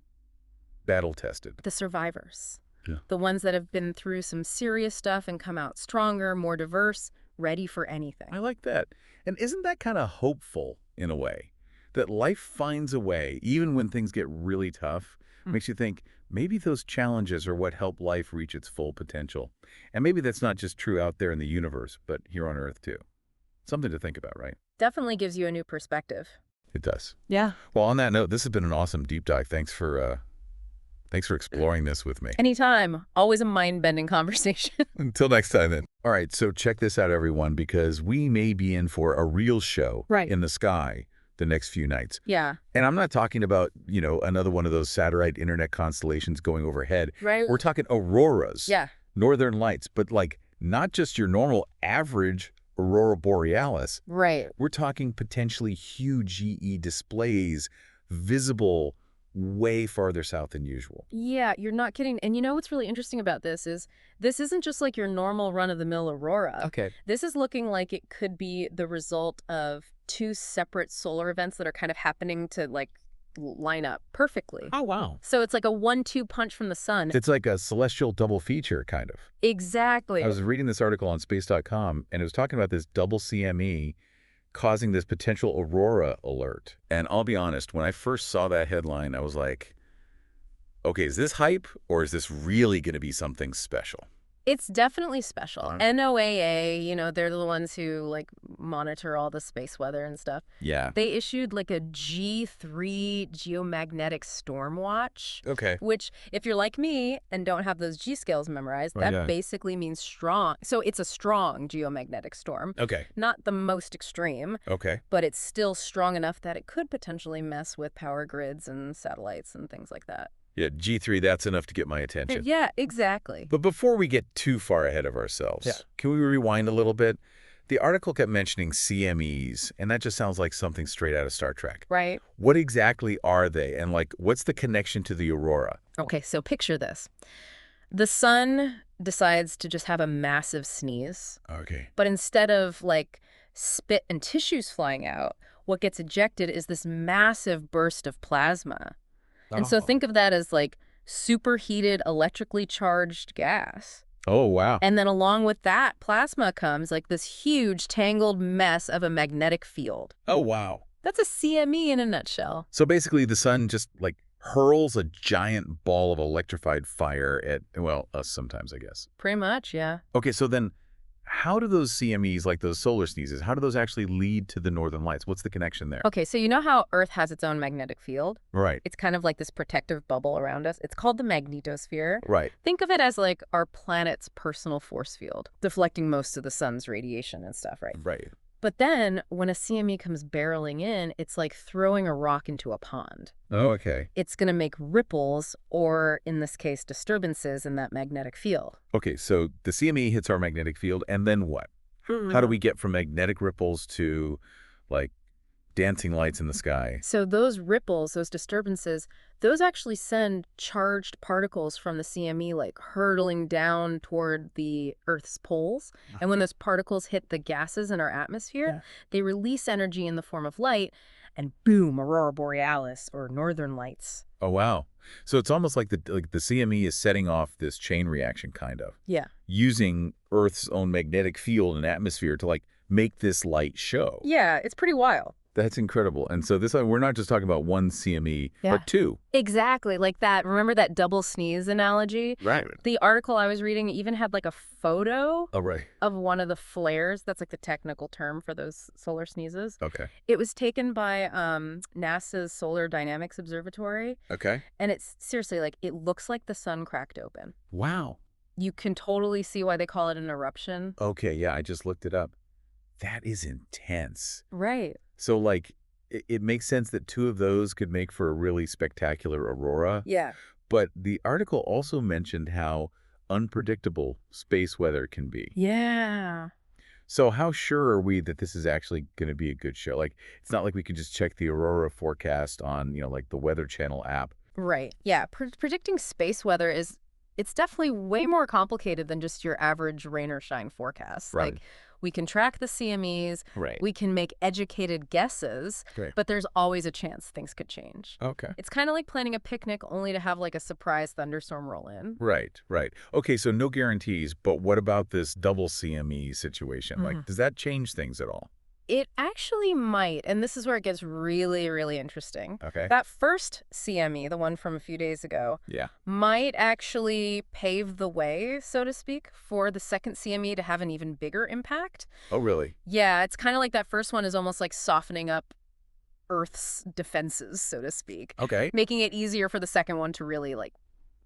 battle-tested. the survivors. Yeah. The ones that have been through some serious stuff and come out stronger, more diverse, ready for anything. I like that. And isn't that kind of hopeful in a way? That life finds a way, even when things get really tough, makes you think maybe those challenges are what help life reach its full potential. And maybe that's not just true out there in the universe, but here on Earth too. Something to think about, right? Definitely gives you a new perspective. It does. Yeah. Well, on that note, this has been an awesome deep dive. Thanks for exploring this with me. Anytime. Always a mind-bending conversation. Until next time, then. All right, so check this out, everyone, because we may be in for a real show Right. in the sky the next few nights. Yeah. And I'm not talking about, another one of those satellite internet constellations going overhead. Right? We're talking auroras, Yeah. northern lights, but like not just your normal average aurora borealis. Right. We're talking potentially huge GE displays, visible way farther south than usual. Yeah, you're not kidding. And you know what's really interesting about this is this isn't just like your normal run-of-the-mill aurora. Okay. This is looking like it could be the result of two separate solar events that are kind of happening to like line up perfectly. Oh, wow. So it's like a 1-2 punch from the sun. It's like a celestial double feature, kind of. Exactly. I was reading this article on space.com, and it was talking about this double CME causing this potential Aurora Alert. And I'll be honest, when I first saw that headline, I was like, okay, is this hype, or is this really going to be something special? It's definitely special. Right. NOAA, they're the ones who like monitor all the space weather and stuff. Yeah. They issued like a G3 geomagnetic storm watch, Okay. which if you're like me and don't have those G scales memorized, Oh, that yeah. basically means strong. So it's a strong geomagnetic storm. Okay. Not the most extreme, Okay. but it's still strong enough that it could potentially mess with power grids and satellites and things like that. Yeah, G3, that's enough to get my attention. Yeah, exactly. But before we get too far ahead of ourselves, can we rewind a little bit? The article kept mentioning CMEs, and that just sounds like something straight out of Star Trek. Right? What exactly are they, and what's the connection to the aurora? Okay, so picture this. The sun decides to just have a massive sneeze, Okay. but instead of like spit and tissues flying out, what gets ejected is this massive burst of plasma. And so think of that as like superheated, electrically charged gas. Oh, wow. And then along with that plasma comes like this huge tangled mess of a magnetic field. Oh, wow. That's a CME in a nutshell. So basically the sun just, hurls a giant ball of electrified fire at, well, us sometimes, I guess. Pretty much, yeah. Okay, so then how do those CMEs, like those solar sneezes, how do those actually lead to the northern lights? What's the connection there? Okay, so you know how Earth has its own magnetic field? Right. It's kind of like this protective bubble around us. It's called the magnetosphere. Right. Think of it as like our planet's personal force field, deflecting most of the sun's radiation and stuff, right? Right. But then when a CME comes barreling in, it's like throwing a rock into a pond. Oh, okay. It's going to make ripples, or in this case, disturbances in that magnetic field. Okay, so the CME hits our magnetic field, and then what? How do we get from magnetic ripples to, dancing lights in the sky? So those ripples, those disturbances, those actually send charged particles from the CME like hurtling down toward the Earth's poles. And when those particles hit the gases in our atmosphere, they release energy in the form of light, and boom, Aurora Borealis, or northern lights. Oh, wow. So it's almost like the CME is setting off this chain reaction, kind of, Yeah. using Earth's own magnetic field and atmosphere to, make this light show. Yeah, it's pretty wild. That's incredible. And so we're not just talking about one CME, Yeah. but two. Exactly, like that. Remember that double sneeze analogy? Right. The article I was reading even had like a photo Oh, right. of one of the flares. That's like the technical term for those solar sneezes. Okay. It was taken by NASA's Solar Dynamics Observatory, Okay. and it's seriously like it looks like the sun cracked open. Wow. You can totally see why they call it an eruption. Okay, yeah, I just looked it up. That is intense. Right. So, like, it makes sense that two of those could make for a really spectacular aurora. Yeah. But the article also mentioned how unpredictable space weather can be. Yeah. So how sure are we that this is actually going to be a good show? Like, it's not like we can just check the aurora forecast on, like the Weather Channel app. Right. Yeah. Predicting space weather it's definitely way more complicated than just your average rain or shine forecast. Right. Like, we can track the CMEs, Right. we can make educated guesses, Great. but there's always a chance things could change. Okay. It's kind of like planning a picnic only to have like a surprise thunderstorm roll in. Right, right. Okay, so no guarantees, but what about this double CME situation? Like, does that change things at all? It actually might, and this is where it gets really, really interesting. Okay. That first CME, the one from a few days ago, Yeah. might actually pave the way, so to speak, for the second CME to have an even bigger impact. Oh, really? Yeah, it's kind of like that first one is almost like softening up Earth's defenses, so to speak, Okay. making it easier for the second one to really like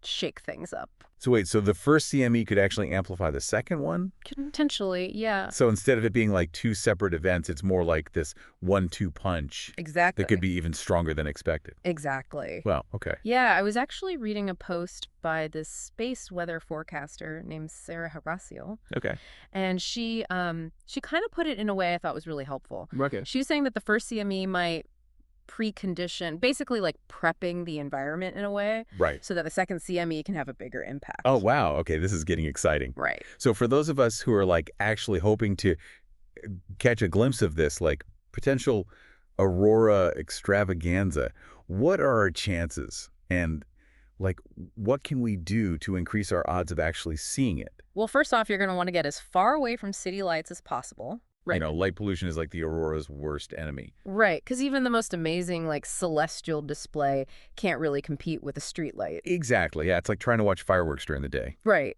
shake things up. So wait, so the first CME could actually amplify the second one? Potentially, yeah. So instead of it being like two separate events, it's more like this 1-2 punch Exactly. that could be even stronger than expected. Exactly. Wow, okay. Yeah, I was actually reading a post by this space weather forecaster named Sarah Harassiel, Okay. and she kind of put it in a way I thought was really helpful. Okay. She was saying that the first CME might precondition, basically like prepping the environment in a way, Right. so that the second CME can have a bigger impact. Oh, wow. Okay, this is getting exciting. Right. So for those of us who are like actually hoping to catch a glimpse of this, like potential aurora extravaganza, what are our chances? And like, what can we do to increase our odds of actually seeing it? Well, first off, you're going to want to get as far away from city lights as possible. Right. Light pollution is like the aurora's worst enemy. Right, because even the most amazing, like, celestial display can't really compete with a street light. Exactly. Yeah, it's like trying to watch fireworks during the day. Right,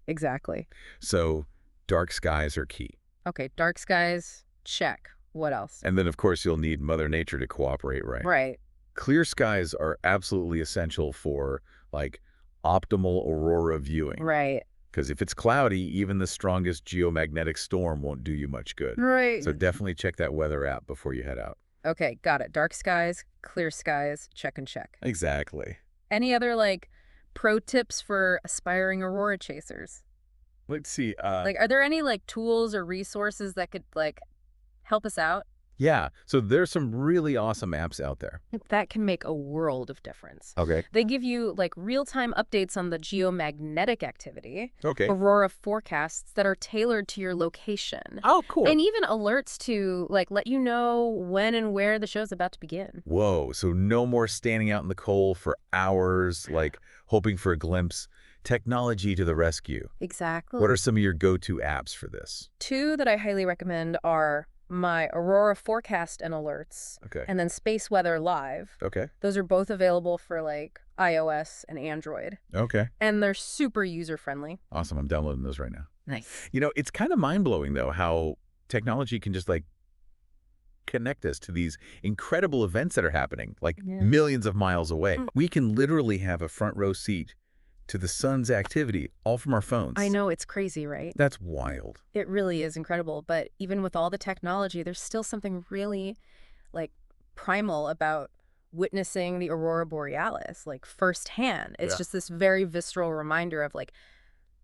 exactly. So dark skies are key. Okay, dark skies, check. What else? And then, of course, you'll need Mother Nature to cooperate, right? Right. Clear skies are absolutely essential for, like, optimal aurora viewing. Right. Because if it's cloudy, even the strongest geomagnetic storm won't do you much good. Right. So definitely check that weather app before you head out. Okay, got it. Dark skies, clear skies, check and check. Exactly. Any other, like, pro tips for aspiring aurora chasers? Let's see. Like, are there any, like, tools or resources that could, like, help us out? Yeah. So there's some really awesome apps out there. That can make a world of difference. Okay. They give you, like, real-time updates on the geomagnetic activity, Okay. aurora forecasts that are tailored to your location, Oh, cool. and even alerts to, like, let you know when and where the show's about to begin. Whoa. So no more standing out in the cold for hours, like hoping for a glimpse. Technology to the rescue. Exactly. What are some of your go-to apps for this? Two that I highly recommend are my Aurora Forecast and Alerts, Okay. and then Space Weather Live. Okay. Those are both available for, like, iOS and Android, Okay. and they're super user-friendly. Awesome. I'm downloading those right now. Nice. It's kind of mind-blowing, though, how technology can just, like, connect us to these incredible events that are happening, like millions of miles away. We can literally have a front row seat to the sun's activity, all from our phones. I know, it's crazy, right? That's wild. It really is incredible, but even with all the technology, there's still something really, like, primal about witnessing the Aurora Borealis, like, firsthand. It's just this very visceral reminder of, like,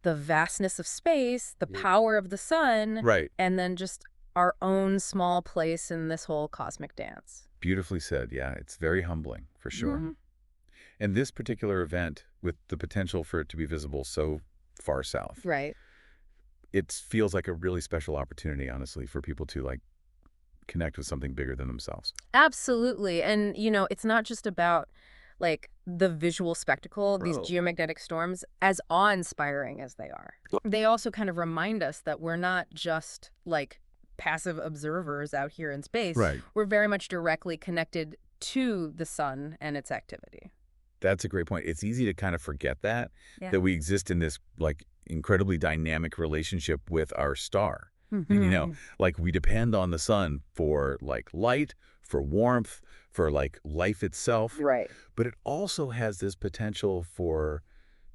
the vastness of space, the power of the sun, Right. and then just our own small place in this whole cosmic dance. Beautifully said. Yeah, it's very humbling, for sure. And this particular event, with the potential for it to be visible so far south, Right. it feels like a really special opportunity, honestly, for people to, like, connect with something bigger than themselves. Absolutely. And, it's not just about, like, the visual spectacle, these Bro. geomagnetic storms, as awe-inspiring as they are. They also kind of remind us that we're not just, like, passive observers out here in space. Right. We're very much directly connected to the sun and its activity. That's a great point. It's easy to kind of forget Yeah. that we exist in this, like, incredibly dynamic relationship with our star. And, like, we depend on the sun for, like, light, for warmth, for, like, life itself. Right. But it also has this potential for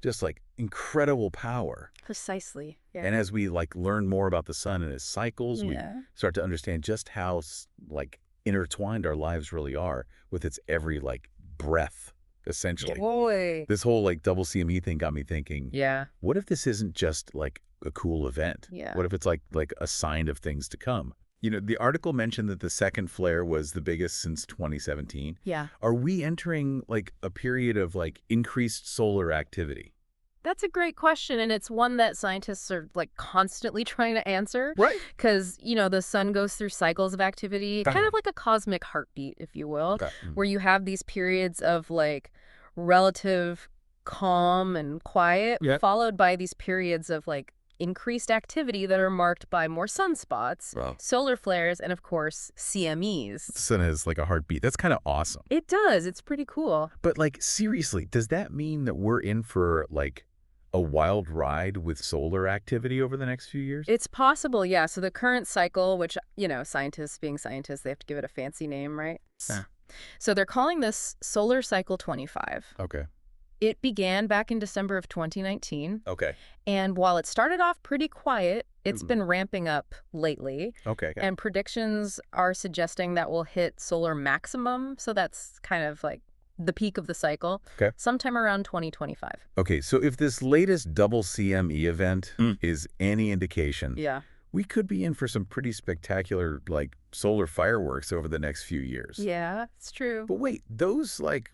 just, like, incredible power. Precisely. Yeah. And as we, like, learn more about the sun and its cycles, we start to understand just how, like, intertwined our lives really are with its every, like, breath, essentially. Boy. This whole, like, double CME thing got me thinking, Yeah. what if this isn't just, like, a cool event? Yeah. What if it's, like a sign of things to come? The article mentioned that the second flare was the biggest since 2017. Yeah. Are we entering, like, a period of, like, increased solar activity? That's a great question, and it's one that scientists are, like, constantly trying to answer. Right. Because, the sun goes through cycles of activity, kind of like a cosmic heartbeat, if you will, where you have these periods of, like, relative calm and quiet, followed by these periods of, like, increased activity that are marked by more sunspots, solar flares, and, of course, CMEs. The sun has, like, a heartbeat. That's kind of awesome. It does. It's pretty cool. But, like, seriously, does that mean that we're in for, like, a wild ride with solar activity over the next few years? It's possible, yeah. So the current cycle, which, scientists being scientists, they have to give it a fancy name, right? Yeah. So they're calling this Solar Cycle 25. Okay. It began back in December of 2019. Okay. And while it started off pretty quiet, it's been ramping up lately. Okay. And predictions are suggesting that we'll hit solar maximum. So that's kind of like the peak of the cycle, sometime around 2025. Okay, so if this latest double CME event is any indication, we could be in for some pretty spectacular, like, solar fireworks over the next few years. Yeah, it's true. But wait, those, like,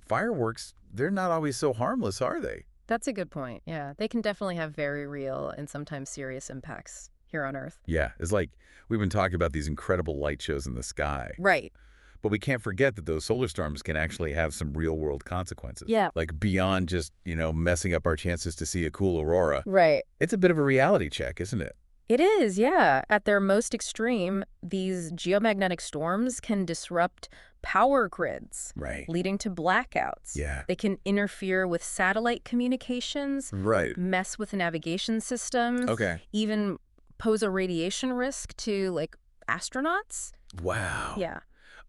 fireworks, they're not always so harmless, are they? That's a good point, yeah. They can definitely have very real and sometimes serious impacts here on Earth. Yeah, it's like we've been talking about these incredible light shows in the sky. Right. But we can't forget that those solar storms can actually have some real-world consequences. Yeah. Like, beyond just, messing up our chances to see a cool aurora. Right. It's a bit of a reality check, isn't it? It is, yeah. At their most extreme, these geomagnetic storms can disrupt power grids, Right. leading to blackouts. Yeah. They can interfere with satellite communications, Right. mess with navigation systems, even pose a radiation risk to, like, astronauts. Wow. Yeah.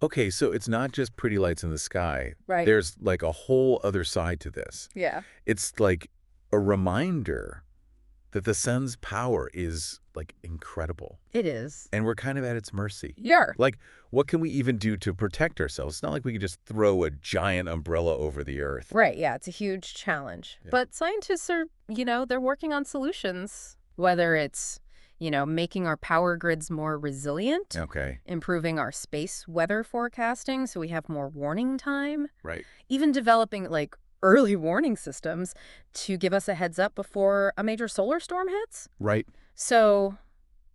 Okay, so it's not just pretty lights in the sky. Right. There's, like, a whole other side to this. Yeah. It's like a reminder that the sun's power is, like, incredible. It is. And we're kind of at its mercy. Yeah. Like, what can we even do to protect ourselves? It's not like we can just throw a giant umbrella over the Earth. Right, yeah, it's a huge challenge. Yeah. But scientists are, they're working on solutions, whether it's, making our power grids more resilient, Okay. improving our space weather forecasting so we have more warning time, Right. even developing, like, early warning systems to give us a heads up before a major solar storm hits. Right. So,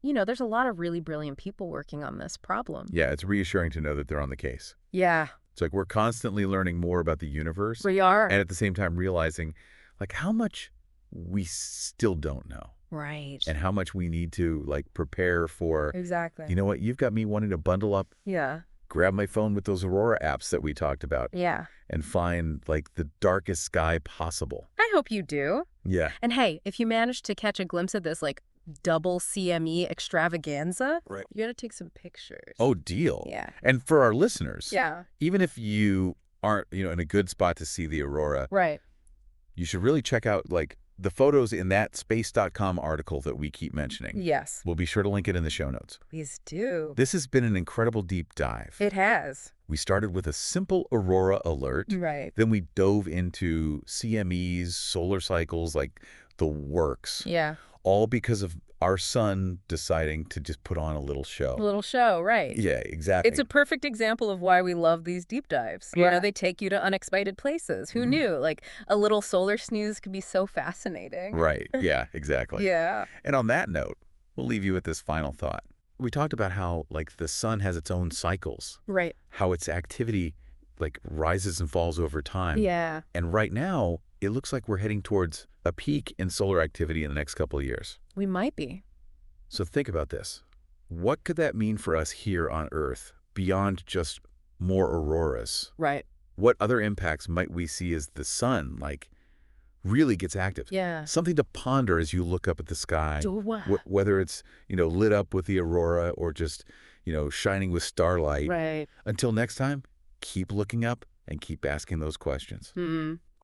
there's a lot of really brilliant people working on this problem. Yeah, it's reassuring to know that they're on the case. Yeah. It's like we're constantly learning more about the universe. We are. And at the same time realizing, like, how much we still don't know. Right. And how much we need to, like, prepare for. Exactly. You know what? You've got me wanting to bundle up, Yeah. grab my phone with those Aurora apps that we talked about. Yeah. And find, like, the darkest sky possible. I hope you do. Yeah. And hey, if you manage to catch a glimpse of this, like, double CME extravaganza, Right. you gotta take some pictures. Oh, deal. Yeah. And for our listeners, Yeah. even if you aren't, in a good spot to see the Aurora, Right. you should really check out, like, the photos in that space.com article that we keep mentioning. Yes. We'll be sure to link it in the show notes. Please do. This has been an incredible deep dive. It has. We started with a simple Aurora alert. Right. Then we dove into CMEs, solar cycles, like the works. Yeah. All because of our sun deciding to just put on a little show. A little show, right. Yeah, exactly. It's a perfect example of why we love these deep dives. They take you to unexpected places. Who knew? Like, a little solar snooze could be so fascinating. Right. Yeah, exactly. Yeah. And on that note, we'll leave you with this final thought. We talked about how, like, the sun has its own cycles. Right. How its activity, like, rises and falls over time. Yeah. And right now, it looks like we're heading towards a peak in solar activity in the next couple of years. We might be. So think about this. What could that mean for us here on Earth, beyond just more auroras? Right. What other impacts might we see as the sun, really gets active? Yeah. Something to ponder as you look up at the sky, Do- whether it's, lit up with the aurora or just, shining with starlight. Right. Until next time, keep looking up and keep asking those questions. Hmm.